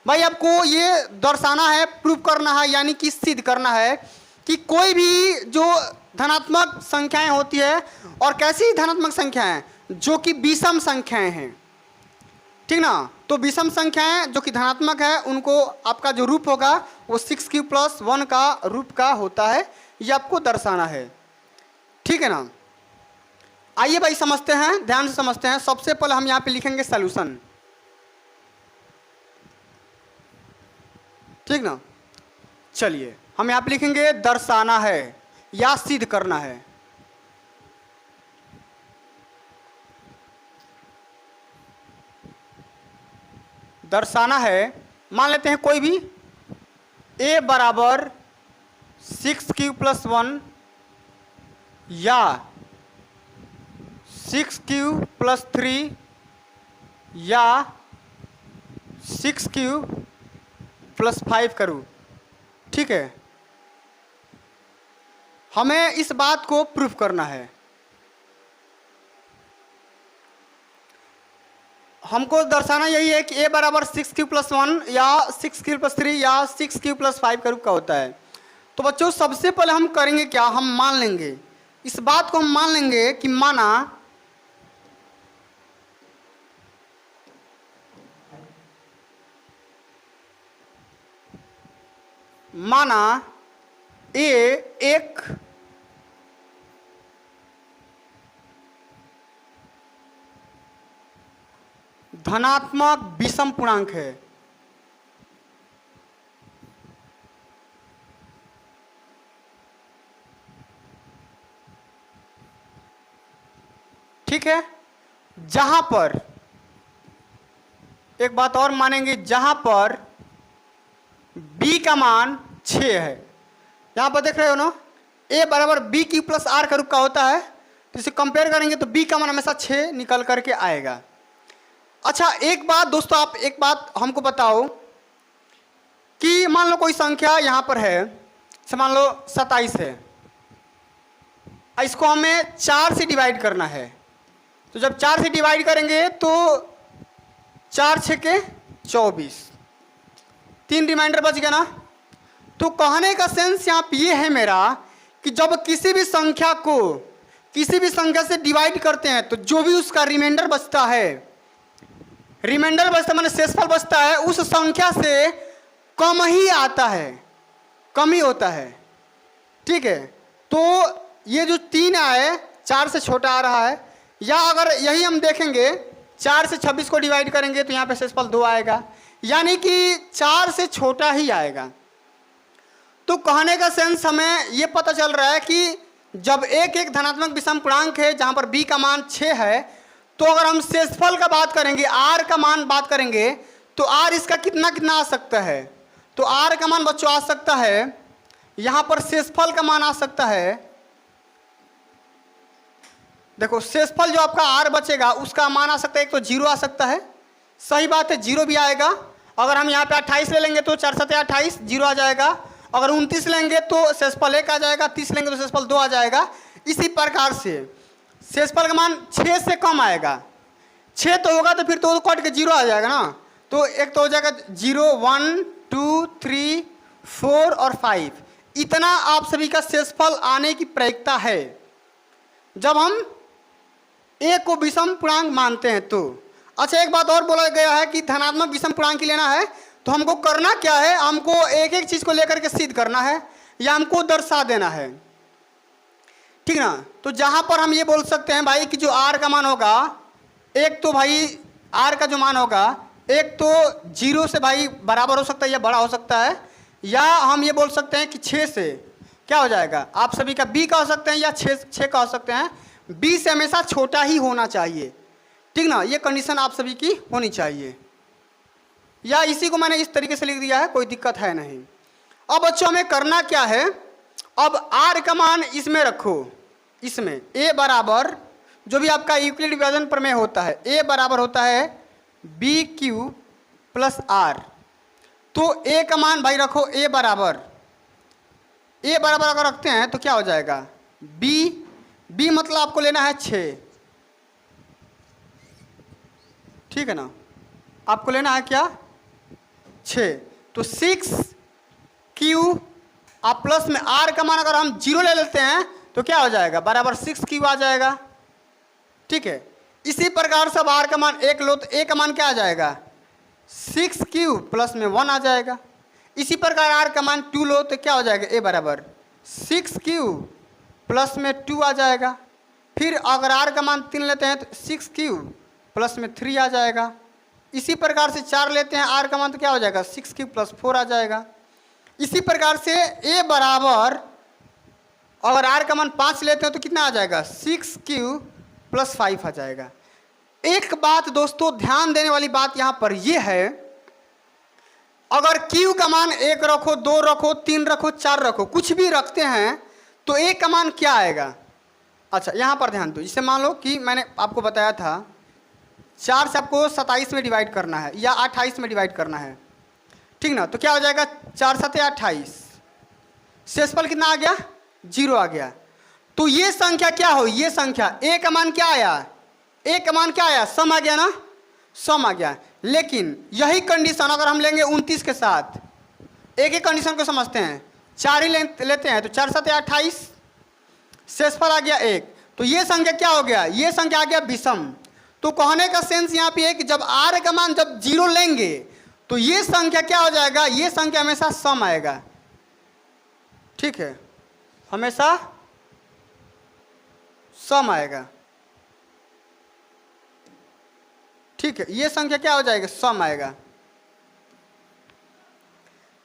भाई आपको ये दर्शाना है, प्रूव करना है, यानी कि सिद्ध करना है कि कोई भी जो धनात्मक संख्याएं होती है, और कैसी धनात्मक संख्याएं, जो कि विषम संख्याएं हैं, ठीक ना। तो विषम संख्याएं जो कि धनात्मक है, उनको आपका जो रूप होगा वो 6q + 1 का रूप का होता है, ये आपको दर्शाना है, ठीक है ना। आइए भाई समझते हैं, ध्यान से समझते हैं। सबसे पहले हम यहाँ पे लिखेंगे सॉल्यूशन, ठीक ना। चलिए हम यहाँ पे लिखेंगे दर्शाना है या सिद्ध करना है। दर्शाना है, मान लेते हैं कोई भी a बराबर 6q + 1 या 6q + 3 या 6q + 5 करूँ, ठीक है। हमें इस बात को प्रूफ करना है। हमको दर्शाना यही है कि a बराबर 6q+1 या 6q+3 या 6q+5 का रूप का होता है। तो बच्चों सबसे पहले हम करेंगे क्या, हम मान लेंगे इस बात को, हम मान लेंगे कि माना a एक धनात्मक विषम पूर्णांक है। ठीक है, जहां पर एक बात और मानेंगे, जहां पर b का मान 6 है। यहां पर देख रहे हो ना, a बराबर bq+r का रूप का होता है, तो इसे कंपेयर करेंगे तो b का मान हमेशा 6 निकल करके आएगा। अच्छा एक बात दोस्तों, आप एक बात हमको बताओ कि मान लो कोई संख्या यहां पर है, जैसे मान लो 27 है, इसको हमें 4 से डिवाइड करना है। तो जब 4 से डिवाइड करेंगे तो 4 6 के 24, 3 रिमाइंडर बच गया ना। तो कहने का सेंस यहाँ पे ये है मेरा कि जब किसी भी संख्या को किसी भी संख्या से डिवाइड करते हैं तो जो भी उसका रिमाइंडर बचता है, रिमाइंडर बचता माने शेषफल बचता है, उस संख्या से कम ही आता है, कम ही होता है। ठीक है, तो ये जो 3 आए 4 से छोटा आ रहा है, या अगर यही हम देखेंगे 4 से 26 को डिवाइड करेंगे तो यहाँ पे शेषफल 2 आएगा, यानी कि 4 से छोटा ही आएगा। तो कहने का सेंस हमें ये पता चल रहा है कि जब एक धनात्मक विषम पूर्णांक है जहाँ पर b का मान 6 है, तो अगर हम शेषफल का बात करेंगे, r का मान बात करेंगे, तो r इसका कितना कितना आ सकता है। तो r का मान बच्चों आ सकता है, यहाँ पर शेषफल का मान आ सकता है, देखो शेषफल जो आपका r बचेगा उसका मान आ सकता है, एक तो 0 आ सकता है, सही बात है 0 भी आएगा। अगर हम यहाँ पे 28 ले लेंगे तो 4 7 28 0 आ जाएगा। अगर 29 लेंगे तो शेषफल 1 आ जाएगा, 30 लेंगे तो शेषफल 2 आ जाएगा। इसी प्रकार से शेषफल का मान 6 से कम आएगा, 6 तो होगा तो फिर तो कट के 0 आ जाएगा ना। तो एक तो हो जाएगा 0 1 2 3 4 और 5, इतना आप सभी का शेषफल आने की प्रायिकता है जब हम a को विषम पूर्णांक मानते हैं। तो अच्छा एक बात और बोला गया है कि धनात्मक विषम पूर्णांक ही लेना है, तो हमको करना क्या है, हमको एक एक चीज को लेकर के सिद्ध करना है या हमको दर्शा देना है। ठीक ना, तो जहां पर हम ये बोल सकते हैं भाई कि जो r का मान होगा, एक तो भाई r का जो मान होगा, एक तो 0 से भाई बराबर हो सकता है या बड़ा हो सकता है, या हम ये बोल सकते हैं कि 6 से क्या हो जाएगा, आप सभी का b का हो सकते हैं या 6 का हो सकते हैं, b से हमेशा छोटा ही होना चाहिए। ठीक ना, ये कंडीशन आप सभी की होनी चाहिए, या इसी को मैंने इस तरीके से लिख दिया है, कोई दिक्कत है नहीं। अब बच्चों हमें करना क्या है, अब r का मान इसमें रखो, इसमें a बराबर जो भी आपका यूक्लिड विभाजन प्रमेय होता है, a बराबर होता है bq+r। तो a का मान भाई रखो a बराबर अगर रखते हैं तो क्या हो जाएगा, b मतलब आपको लेना है 6। ठीक है ना, आपको लेना है क्या 6। तो 6q आप प्लस में r का मान अगर हम 0 ले लेते हैं तो क्या हो जाएगा, बराबर 6q आ जाएगा। ठीक है, इसी प्रकार से अब r का मान 1 लो तो a का मान क्या आ जाएगा, 6q प्लस में 1 आ जाएगा। इसी प्रकार r का मान 2 लो तो क्या हो जाएगा, a बराबर 6q प्लस में 2 आ जाएगा। फिर अगर r का मान 3 लेते हैं तो 6q प्लस में 3 आ जाएगा। इसी प्रकार से 4 लेते हैं r का मान तो क्या हो जाएगा, 6q प्लस 4 आ जाएगा। इसी प्रकार से a बराबर अगर r का मान 5 लेते हैं तो कितना आ जाएगा, 6q प्लस 5 आ जाएगा। एक बात दोस्तों ध्यान देने वाली बात यहाँ पर यह है, अगर q का मान 1 रखो, 2 रखो, 3 रखो, 4 रखो, कुछ भी रखते हैं तो a का मान क्या आएगा। अच्छा यहाँ पर ध्यान दो, जैसे मान लो कि मैंने आपको बताया था 4 से आपको 27 में डिवाइड करना है या 28 में डिवाइड करना है। ठीक ना, तो क्या हो जाएगा, 4 7 28, शेषफल कितना आ गया जीरो आ गया। तो ये संख्या क्या हो, ये संख्या ए का मान क्या आया, ए का मान क्या आया, सम आ गया ना, सम आ गया। लेकिन यही कंडीशन अगर हम लेंगे 29 के साथ, एक ही कंडीशन को समझते हैं, 4 ही लेते हैं तो 4 7 28, शेषफल आ गया 1। तो ये संख्या क्या हो गया, ये संख्या आ गया विषम। तो कहने का सेंस यहाँ पे है कि जब आर का मान जब जीरो लेंगे तो ये संख्या क्या हो जाएगा, ये संख्या हमेशा सम आएगा। ठीक है, हमेशा सम आएगा। ठीक है, ये संख्या क्या हो जाएगा, सम आएगा।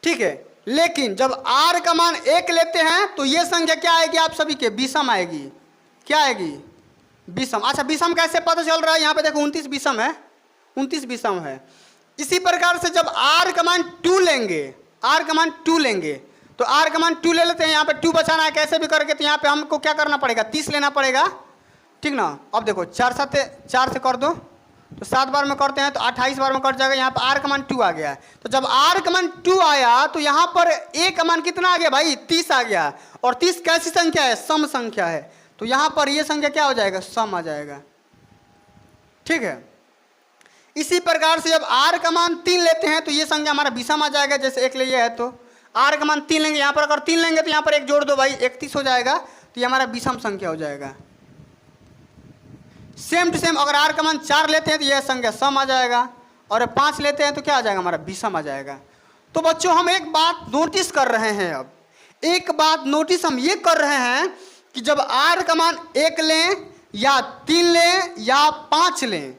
ठीक है, लेकिन जब r का मान 1 लेते हैं तो ये संख्या क्या आएगी आप सभी के, विषम आएगी। क्या आएगी, विषम। अच्छा, विषम कैसे पता चल रहा है, यहाँ पे देखो 29 विषम है, 29 विषम है। इसी प्रकार से जब r का मान 2 लेंगे, r का मान 2 लेंगे तो r का मान 2 ले लेते हैं, यहाँ पे 2 बचाना है कैसे भी करके, तो यहाँ पे हमको क्या करना पड़ेगा, 30 लेना पड़ेगा। ठीक ना। अब देखो 4 से कर दो तो 7 बार में करते हैं तो 28 बार में कट जाएगा। यहाँ पर r का मान 2 आ गया है। तो जब r का मान 2 आया तो यहाँ पर a का मान कितना आ गया भाई, 30 आ गया। और 30 कैसी संख्या है, सम संख्या है। तो यहाँ पर ये संख्या क्या हो जाएगा, सम आ जाएगा। ठीक है, इसी प्रकार से जब r का मान 3 लेते हैं तो ये संख्या हमारा विषम आ जाएगा। जैसे 1 लिए है तो r का मान 3 लेंगे, यहाँ पर अगर 3 लेंगे तो यहाँ पर 1 जोड़ दो भाई, 31 हो जाएगा। तो ये हमारा विषम संख्या हो जाएगा। सेम टू सेम अगर r का मान 4 लेते हैं तो यह संख्या सम आ जाएगा, और 5 लेते हैं तो क्या आ जाएगा, हमारा विषम आ जाएगा। तो बच्चों हम एक बात नोटिस कर रहे हैं, अब एक बात नोटिस हम ये कर रहे हैं कि जब r का मान 1 लें या 3 लें या 5 लें,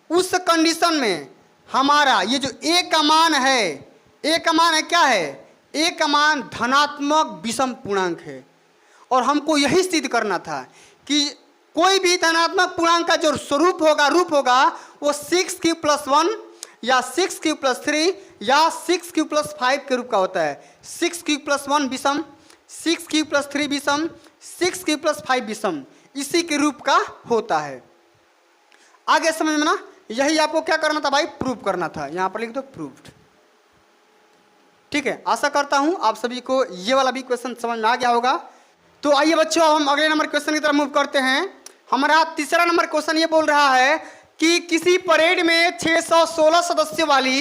उस कंडीशन में हमारा ये जो a का मान है, a का मान है क्या है, a का मान धनात्मक विषम पूर्णांक है। और हमको यही सिद्ध करना था कि कोई भी धनात्मक पूर्णांक का जो स्वरूप होगा, रूप होगा, वो 6³+1 या 6³+3 या 6³+5 के रूप का होता है। 6³+1 विषम, 6³+3 विषम, 6³+5 विषम, इसी के रूप का होता है। आगे समझ में ना, यही आपको क्या करना था भाई, प्रूव करना था। यहाँ पर लिख दो प्रूव्ड। ठीक है, आशा करता हूँ आप सभी को ये वाला भी क्वेश्चन समझ में आ गया होगा। तो आइए बच्चों, हम अगले नंबर क्वेश्चन की तरफ मूव करते हैं। हमारा तीसरा नंबर क्वेश्चन ये बोल रहा है कि किसी परेड में 616 सदस्यों वाली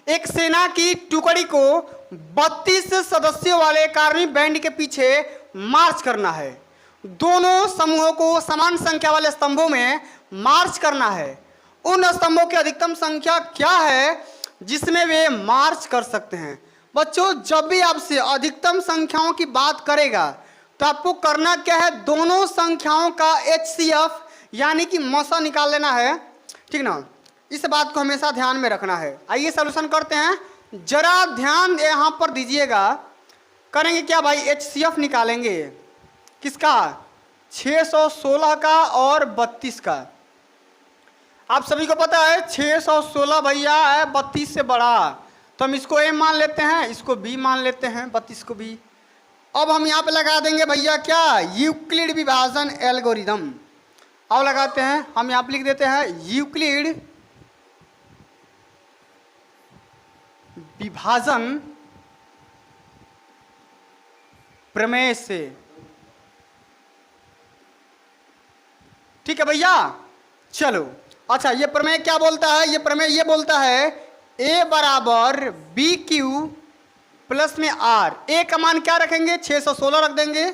एक सेना की टुकड़ी को 32 सदस्यों वाले कार्मी बैंड के पीछे मार्च करना है। दोनों समूहों को समान संख्या वाले स्तंभों में मार्च करना है। उन स्तंभों की अधिकतम संख्या क्या है जिसमें वे मार्च कर सकते हैं। बच्चों, जब भी आपसे अधिकतम संख्याओं की बात करेगा तो आपको करना क्या है, दोनों संख्याओं का HCF यानी कि मसा निकाल लेना है। ठीक ना, इस बात को हमेशा ध्यान में रखना है। आइए सॉल्यूशन करते हैं, जरा ध्यान यहाँ पर दीजिएगा। करेंगे क्या भाई, HCF निकालेंगे किसका, 616 का और 32 का। आप सभी को पता है 616 भैया है 32 से बड़ा, तो हम इसको A मान लेते हैं, इसको B मान लेते हैं, 32 को B। अब हम यहाँ पे लगा देंगे भैया क्या, यूक्लिड विभाजन एल्गोरिदम। अब लगाते हैं, हम यहाँ पे लिख देते हैं यूक्लिड विभाजन प्रमेय से। ठीक है भैया, चलो। अच्छा, ये प्रमेय क्या बोलता है, ये प्रमेय ये बोलता है A बराबर BQ प्लस में R। A का मान क्या रखेंगे, 616 रख देंगे,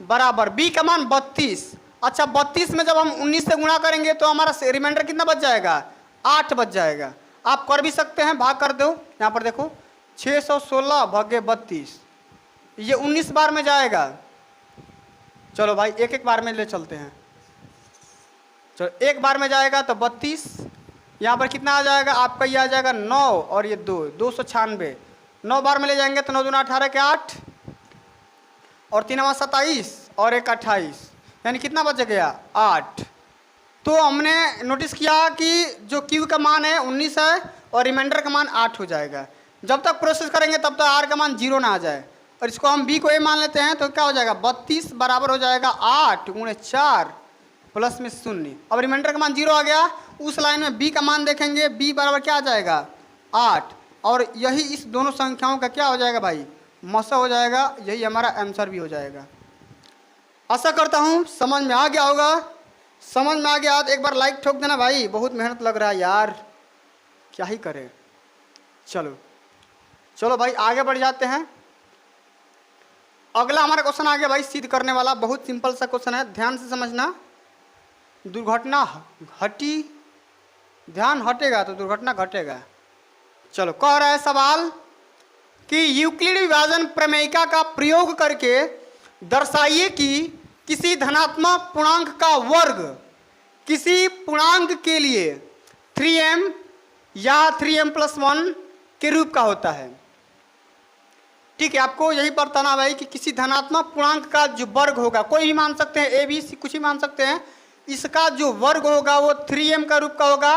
बराबर B का मान 32। अच्छा, 32 में जब हम 19 से गुणा करेंगे तो हमारा रिमाइंडर कितना बच जाएगा, 8 बच जाएगा। आप कर भी सकते हैं, भाग कर दो। यहाँ पर देखो 616 भागे 32, ये 19 बार में जाएगा। चलो भाई, एक एक बार में ले चलते हैं। चलो, एक बार में जाएगा तो 32, यहाँ पर कितना आ जाएगा आपका, ये आ जाएगा 9 और ये 296। 9 बार में ले जाएंगे तो 9 दूना 18 के 8 और 3 27 और 1 28, यानी कितना बच गया, 8। तो हमने नोटिस किया कि जो Q का मान है 19 है और रिमाइंडर का मान 8 हो जाएगा। जब तक प्रोसेस करेंगे तब तक R का मान 0 ना आ जाए। और इसको हम B को A मान लेते हैं तो क्या हो जाएगा, 32 बराबर हो जाएगा 8 × 4 प्लस में 0। अब रिमाइंडर का मान 0 आ गया। उस लाइन में B का मान देखेंगे, B बराबर क्या आ जाएगा, 8। और यही इस दोनों संख्याओं का क्या हो जाएगा भाई, मसा हो जाएगा, यही हमारा आंसर भी हो जाएगा। आशा करता हूँ समझ में आ गया होगा। समझ में आ गया तो एक बार लाइक ठोक देना भाई, बहुत मेहनत लग रहा है यार, क्या ही करें। चलो चलो भाई आगे बढ़ जाते हैं। अगला हमारा क्वेश्चन आ गया भाई सिद्ध करने वाला, बहुत सिंपल सा क्वेश्चन है, ध्यान से समझना। दुर्घटना हटी, ध्यान हटेगा तो दुर्घटना घटेगा। चलो कह रहा है सवाल कि यूक्लिड विभाजन प्रमेयिका का प्रयोग करके दर्शाइए कि किसी धनात्मक पूर्णांक का वर्ग किसी पूर्णांक के लिए 3m या 3m+1 के रूप का होता है। ठीक है, आपको यही बताना भाई कि किसी धनात्मक पूर्णांक का जो वर्ग होगा, कोई भी मान सकते हैं, ए बी सी कुछ भी मान सकते हैं, इसका जो वर्ग होगा वो 3m का रूप का होगा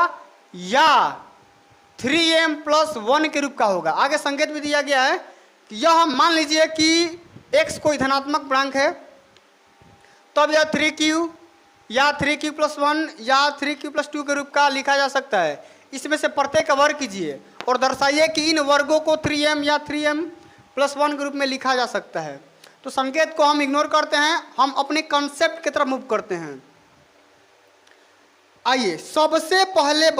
या 3m+1 के रूप का होगा। आगे संकेत भी दिया गया है कि यह मान लीजिए कि x कोई धनात्मक पूर्णांक है, तब यह 3q या 3q+1 या 3q+2 के रूप का लिखा जा सकता है। इसमें से प्रत्येक का वर्ग कीजिए और दर्शाइए कि इन वर्गों को 3m या 3m+1 के रूप में लिखा जा सकता है। तो संकेत को हम इग्नोर करते हैं, हम अपने कंसेप्ट की तरफ मूव करते हैं। आइए सबसे पहले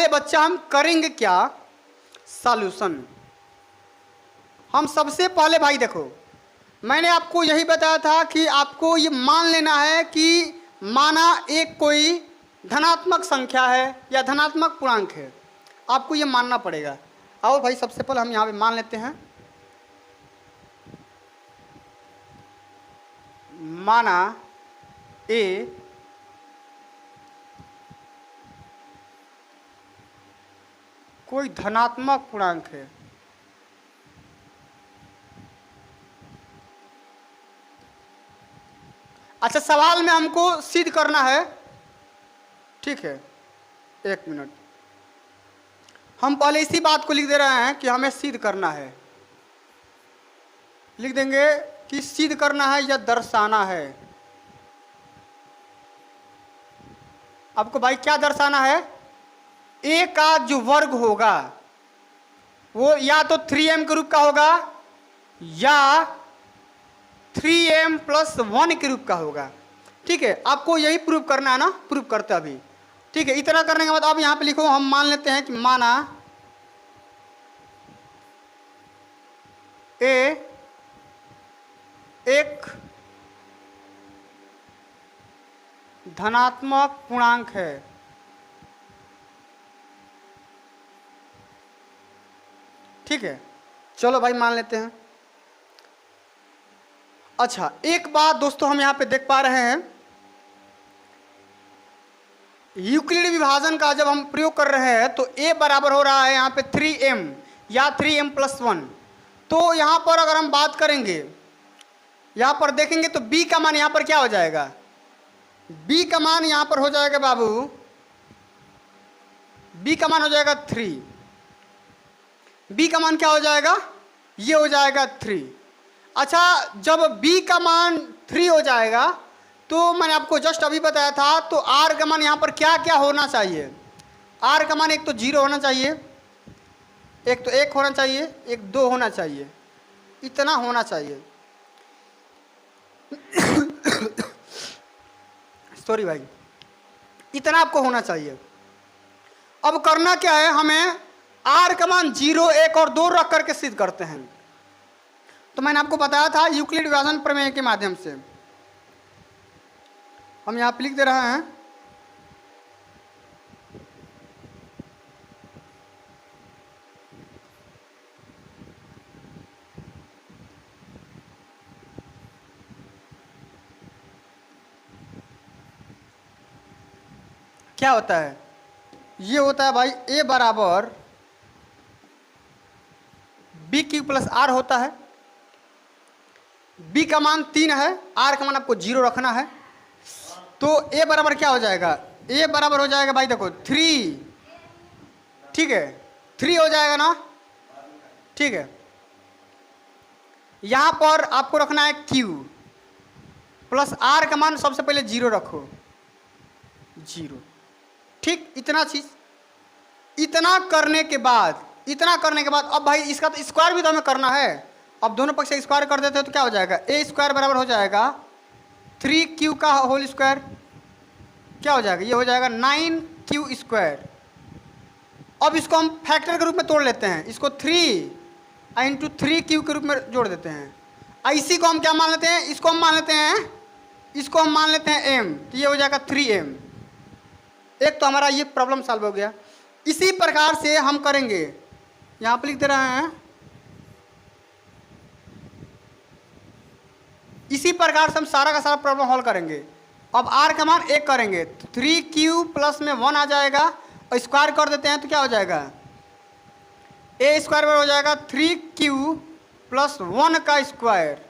बच्चा हम करेंगे क्या, सॉल्यूशन। हम सबसे पहले भाई देखो, मैंने आपको यही बताया था कि आपको ये मान लेना है कि माना एक कोई धनात्मक संख्या है या धनात्मक पूर्णांक है, आपको ये मानना पड़ेगा। आओ भाई सबसे पहले हम यहाँ पे मान लेते हैं, माना ए कोई धनात्मक पूर्णांक है, अच्छा सवाल में हमको सिद्ध करना है, ठीक है, एक मिनट, हम पहले इसी बात को लिख दे रहे हैं कि हमें सिद्ध करना है। लिख देंगे कि सिद्ध करना है या दर्शाना है। आपको भाई क्या दर्शाना है, ए का जो वर्ग होगा वो या तो 3m के रूप का होगा या 3m+1 के रूप का होगा। ठीक है, आपको यही प्रूव करना है ना, प्रूव करते अभी। ठीक है, इतना करने के बाद अब यहाँ पे लिखो, हम मान लेते हैं कि माना ए एक धनात्मक पूर्णांक है, ठीक है, चलो भाई मान लेते हैं। अच्छा एक बात दोस्तों हम यहाँ पे देख पा रहे हैं, यूक्लिड विभाजन का जब हम प्रयोग कर रहे हैं तो a बराबर हो रहा है यहाँ पे 3m या 3m+1। तो यहाँ पर अगर हम बात करेंगे, यहाँ पर देखेंगे तो b का मान यहाँ पर क्या हो जाएगा, b का मान यहाँ पर हो जाएगा बाबू, b का मान हो जाएगा 3, b का मान क्या हो जाएगा, ये हो जाएगा 3। अच्छा जब b का मान 3 हो जाएगा तो मैंने आपको जस्ट अभी बताया था, तो r का मान यहाँ पर क्या क्या होना चाहिए, r का मान एक तो 0 होना चाहिए, एक तो 1 होना चाहिए, एक 2 होना चाहिए, इतना होना चाहिए। सॉरी भाई, इतना आपको होना चाहिए। अब करना क्या है, हमें r का मान 0, 1 और 2 रख करके सिद्ध करते हैं। तो मैंने आपको बताया था यूक्लिड विभाजन प्रमेय के माध्यम से, हम यहाँ पे लिख दे रहे हैं क्या होता है, ये होता है भाई a बराबर bq+r होता है। b का मान 3 है, r का मान आपको 0 रखना है, तो a बराबर क्या हो जाएगा, a बराबर हो जाएगा भाई देखो 3, ठीक है 3 हो जाएगा ना, ठीक है। यहाँ पर आपको रखना है q प्लस r का मान सबसे पहले 0 रखो, 0, ठीक। इतना चीज, इतना करने के बाद इतना करने के बाद अब भाई इसका तो स्क्वायर भी तो हमें करना है। अब दोनों पक्ष से स्क्वायर कर देते हैं तो क्या हो जाएगा, ए स्क्वायर बराबर हो जाएगा 3q का होल स्क्वायर, क्या हो जाएगा, ये हो जाएगा 9q स्क्वायर। अब इसको हम फैक्टर के रूप में तोड़ लेते हैं, इसको 3 इंटू 3q के रूप में जोड़ देते हैं। इसी को हम क्या मान लेते हैं, इसको हम मान लेते हैं, इसको हम मान लेते हैं m, तो ये हो जाएगा 3m। एक तो हमारा ये प्रॉब्लम सॉल्व हो गया। इसी प्रकार से हम करेंगे, यहाँ पर लिख दे रहे हैं, इसी प्रकार से हम सारा का सारा प्रॉब्लम हल करेंगे। अब r का मान 1 करेंगे, 3q प्लस में 1 आ जाएगा और स्क्वायर कर देते हैं तो क्या हो जाएगा, a स्क्वायर हो जाएगा 3q प्लस 1 का स्क्वायर,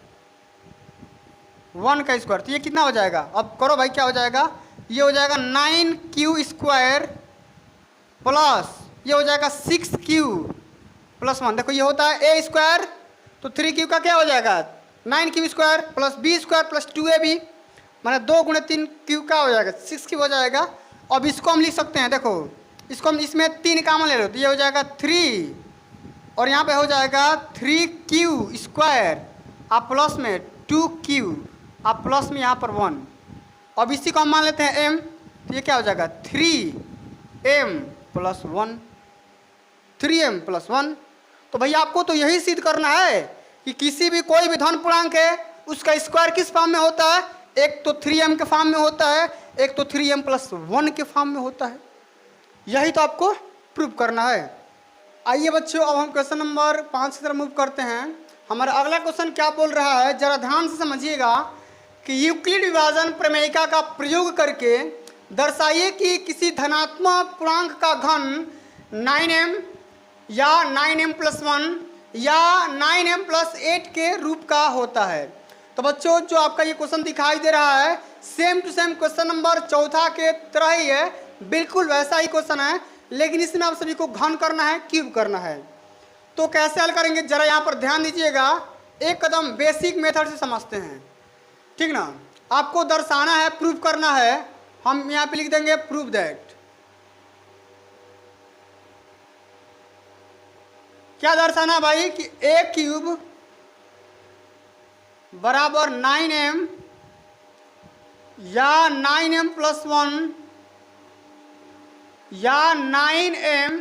1 का स्क्वायर, तो ये कितना हो जाएगा, अब करो भाई क्या हो जाएगा, ये हो जाएगा 9q स्क्वायर प्लस ये हो जाएगा 6q प्लस 1। देखो ये होता है a स्क्वायर, तो 3q का क्या हो जाएगा 9q square plus b square plus 2ab, माने 2 गुणे 3q का हो जाएगा 6q हो जाएगा। अब इसको हम लिख सकते हैं, देखो इसको हम इसमें 3 कामन ले लो तो ये हो जाएगा 3 और यहाँ पे हो जाएगा 3q स्क्वायर आप प्लस में 2q आप प्लस में यहाँ पर 1। अब इसी को हम मान लेते हैं m, तो ये क्या हो जाएगा 3m प्लस 1, 3m प्लस 1। तो भैया आपको तो यही सिद्ध करना है कि किसी भी कोई भी धन पूर्णांक है उसका स्क्वायर किस फॉर्म में होता है, एक तो 3m के फॉर्म में होता है, एक तो 3m प्लस 1 के फॉर्म में होता है। यही तो आपको प्रूव करना है। आइए बच्चों अब हम क्वेश्चन नंबर 5 की तरफ मूव करते हैं। हमारा अगला क्वेश्चन क्या बोल रहा है, जरा ध्यान से समझिएगा कि यूक्लिड विभाजन प्रमेयिका का प्रयोग करके दर्शाइए कि किसी धनात्मक पूर्णांक का घन 9m या 9m प्लस 1 या 9m प्लस 8 के रूप का होता है। तो बच्चों जो आपका ये क्वेश्चन दिखाई दे रहा है same to same question number 4 के तरह ही है, बिल्कुल वैसा ही क्वेश्चन है, लेकिन इसमें आप सभी को घन करना है, क्यूब करना है। तो कैसे हल करेंगे जरा यहाँ पर ध्यान दीजिएगा, एक कदम बेसिक मेथड से समझते हैं, ठीक ना। आपको दर्शाना है, प्रूव करना है, हम यहाँ पे लिख देंगे प्रूव दैट। क्या दर्शाना भाई कि a क्यूब बराबर 9m या 9m प्लस 1 या 9m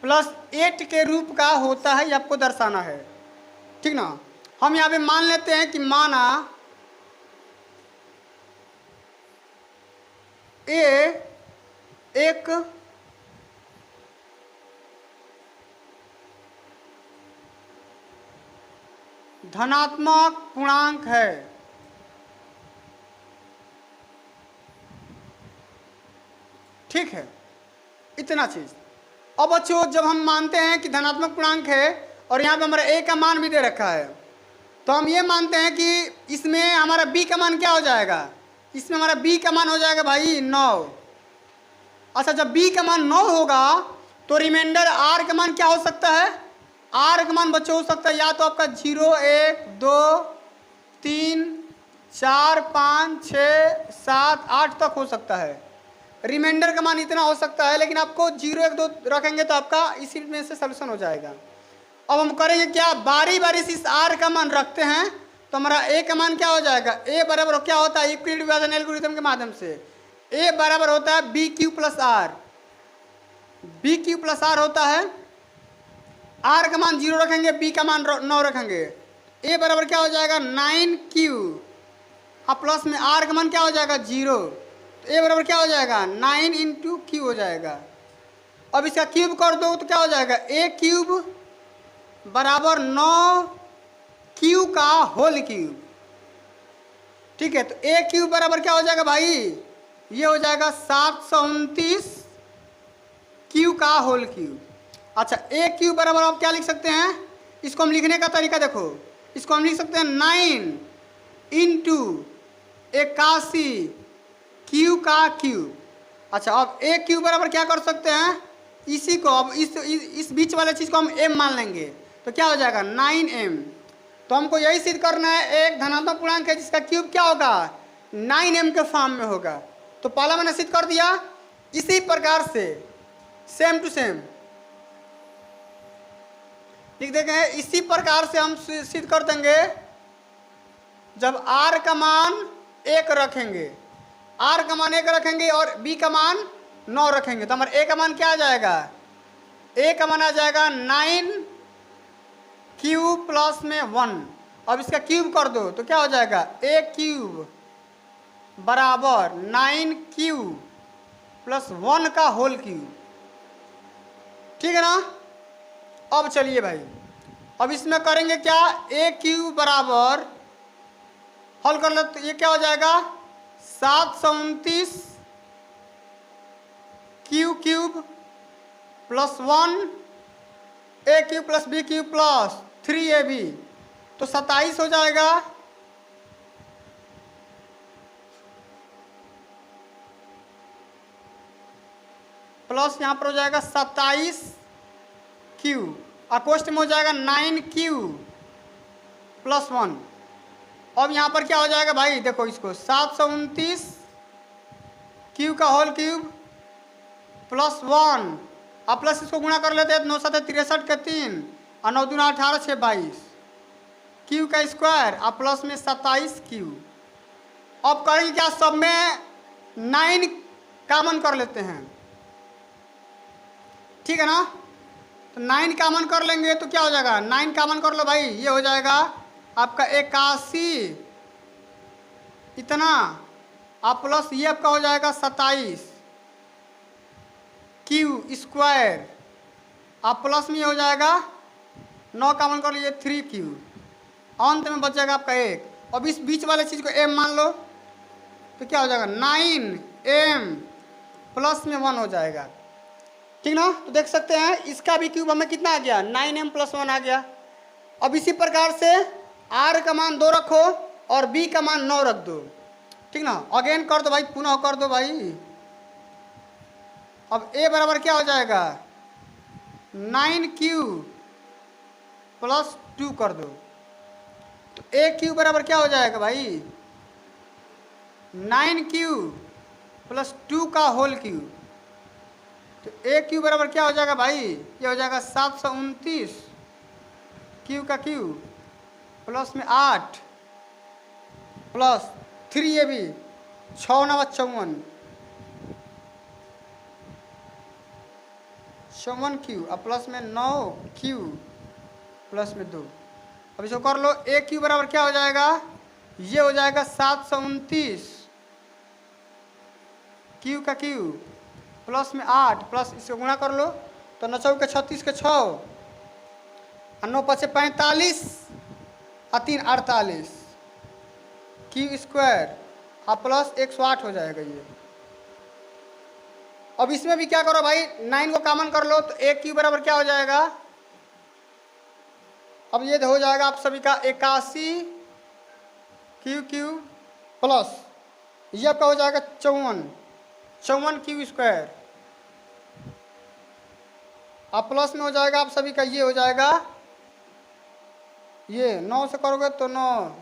प्लस 8 के रूप का होता है, ये आपको दर्शाना है, ठीक ना। हम यहाँ पे मान लेते हैं कि माना a एक धनात्मक पूर्णांक है, ठीक है, इतना चीज। अब बच्चों जब हम मानते हैं कि धनात्मक पूर्णांक है और यहाँ पे हमारा a का मान भी दे रखा है, तो हम ये मानते हैं कि इसमें हमारा b का मान क्या हो जाएगा, इसमें हमारा b का मान हो जाएगा भाई 9। अच्छा जब b का मान 9 होगा तो रिमाइंडर r का मान क्या हो सकता है, r का मान बच्चों हो सकता है या तो आपका 0 1 2 3 4 5 6 7 8 तक हो सकता है, रिमाइंडर का मान इतना हो सकता है, लेकिन आपको 0 1 2 रखेंगे तो आपका इसी में से सलूशन हो जाएगा। अब हम करेंगे क्या, बारी बारी से इस r का मान रखते हैं, तो हमारा a का मान क्या हो जाएगा, a बराबर क्या होता है यूक्लिड विभाजन एल्गोरिथम के माध्यम से a बराबर होता है b q plus r, b q plus r होता है, r का मान 0 रखेंगे, b का मान 9 रखेंगे, a बराबर क्या हो जाएगा 9q और प्लस में r का मान क्या हो जाएगा 0, तो a बराबर क्या हो जाएगा 9 इंटू क्यू हो जाएगा। अब इसका क्यूब कर दो तो क्या हो जाएगा a क्यूब बराबर 9q का होल क्यूब, ठीक है। तो a क्यूब बराबर क्या हो जाएगा भाई, ये हो जाएगा 729 q का होल क्यूब। अच्छा a क्यूब बराबर आप क्या लिख सकते हैं, इसको हम लिखने का तरीका देखो, इसको हम लिख सकते हैं 9 इंटू 81 q का क्यूब। अच्छा अब a क्यूब बराबर क्या कर सकते हैं, इसी को अब इस बीच वाले चीज़ को हम m मान लेंगे, तो क्या हो जाएगा 9m। तो हमको यही सिद्ध करना है एक धनात्मक पूर्णांक है जिसका क्यूब क्या होगा 9m के फॉर्म में होगा। तो पहला मैंने सिद्ध कर दिया। इसी प्रकार से सेम टू सेम लिख देंगे। इसी प्रकार से हम सिद्ध कर देंगे जब r का मान 1 रखेंगे, r का मान 1 रखेंगे और b का मान 9 रखेंगे तो हमारा a का मान क्या आ जाएगा, a का मान आ जाएगा 9 क्यूब प्लस में 1। अब इसका क्यूब कर दो तो क्या हो जाएगा, a क्यूब बराबर 9 क्यूब प्लस 1 का होल क्यूब। ठीक है ना। अब चलिए भाई, अब इसमें करेंगे क्या, a क्यूब बराबर हल कर ले तो ये क्या हो जाएगा 729 Q cube plus 1 a cube plus b cube plus 3ab तो 27 हो जाएगा। प्लस यहाँ पर हो जाएगा 27 क्यू और कोष्ट में हो जाएगा 9 क्यू प्लस 1। अब यहाँ पर क्या हो जाएगा भाई, देखो इसको 729 क्यू का होल क्यूब प्लस 1 अब प्लस इसको गुणा कर लेते हैं 9 7 63 के 3 और 9 दूना 18 6 22 क्यू का स्क्वायर और प्लस में 27 क्यू। अब करेंगे क्या, सब में 9 कॉमन कर लेते हैं। ठीक है ना। तो 9 कॉमन कर लेंगे तो क्या हो जाएगा, 9 कॉमन कर लो भाई, ये हो जाएगा आपका 81 इतना आप प्लस ये आपका हो जाएगा 27 क्यू स्क्वायर आप प्लस में ये हो जाएगा 9 कॉमन कर लीजिए 3 क्यू, अंत में बच जाएगा आपका 1। अब इस बीच वाले चीज़ को m मान लो तो क्या हो जाएगा 9m प्लस में 1 हो जाएगा। ठीक ना। तो देख सकते हैं इसका भी क्यूब हमें कितना आ गया, 9m प्लस 1 आ गया। अब इसी प्रकार से r का मान 2 रखो और b का मान 9 रख दो। ठीक ना। अगेन कर दो भाई, पुनः कर दो भाई। अब a बराबर क्या हो जाएगा 9q प्लस 2 कर दो तो a क्यूब बराबर क्या हो जाएगा भाई 9q प्लस 2 का होल क्यूब। तो a क्यूब बराबर क्या हो जाएगा भाई, ये हो जाएगा 729 क्यू का क्यूब प्लस में 8 प्लस 3ab 6 9 54 54 क्यू और प्लस में 9 क्यू प्लस में 2। अब इसको कर लो, a क्यू बराबर क्या हो जाएगा, ये हो जाएगा 729 क्यू का क्यू प्लस में 8 प्लस इसको गुणा कर लो तो 9 चौके 36 के 6 और 9 5 45 और 3 48 क्यू स्क्वायर और प्लस 108 हो जाएगा ये। अब इसमें भी क्या करो भाई, 9 को कॉमन कर लो तो a क्यू बराबर क्या हो जाएगा, अब ये हो जाएगा आप सभी का 81 क्यू क्यू प्लस ये आपका हो जाएगा 54 क्यू स्क्वायर अब प्लस में हो जाएगा आप सभी का ये हो जाएगा, ये 9 से करोगे तो 9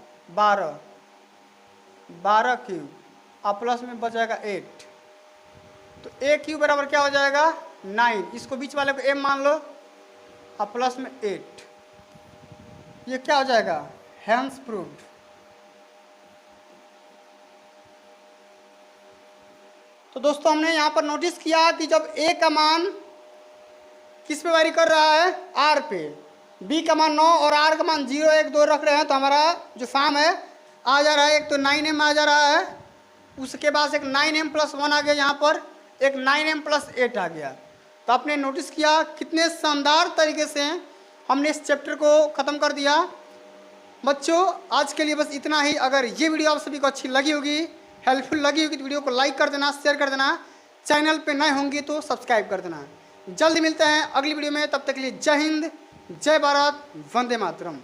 12 क्यू और प्लस में बच जाएगा 8। तो a क्यू बराबर क्या हो जाएगा 9, इसको बीच वाले को m मान लो और प्लस में 8, ये क्या हो जाएगा हैंस प्रूव्ड। तो दोस्तों हमने यहाँ पर नोटिस किया कि जब a का मान किस पे वारी कर रहा है, r पे, b का मान 9 और r का मान 0 1 2 रख रहे हैं तो हमारा जो फॉर्म है आ जा रहा है, एक तो 9m आ जा रहा है, उसके बाद एक 9m प्लस 1 आ गया, यहाँ पर एक 9m प्लस 8 आ गया। तो आपने नोटिस किया कितने शानदार तरीके से हमने इस चैप्टर को ख़त्म कर दिया। बच्चों आज के लिए बस इतना ही। अगर ये वीडियो आप सभी को अच्छी लगी होगी, हेल्पफुल लगी होगी तो वीडियो को लाइक कर देना, शेयर कर देना, चैनल पे नए होंगे तो सब्सक्राइब कर देना। जल्दी मिलते हैं अगली वीडियो में, तब तक के लिए जय हिंद, जय भारत, वंदे मातरम।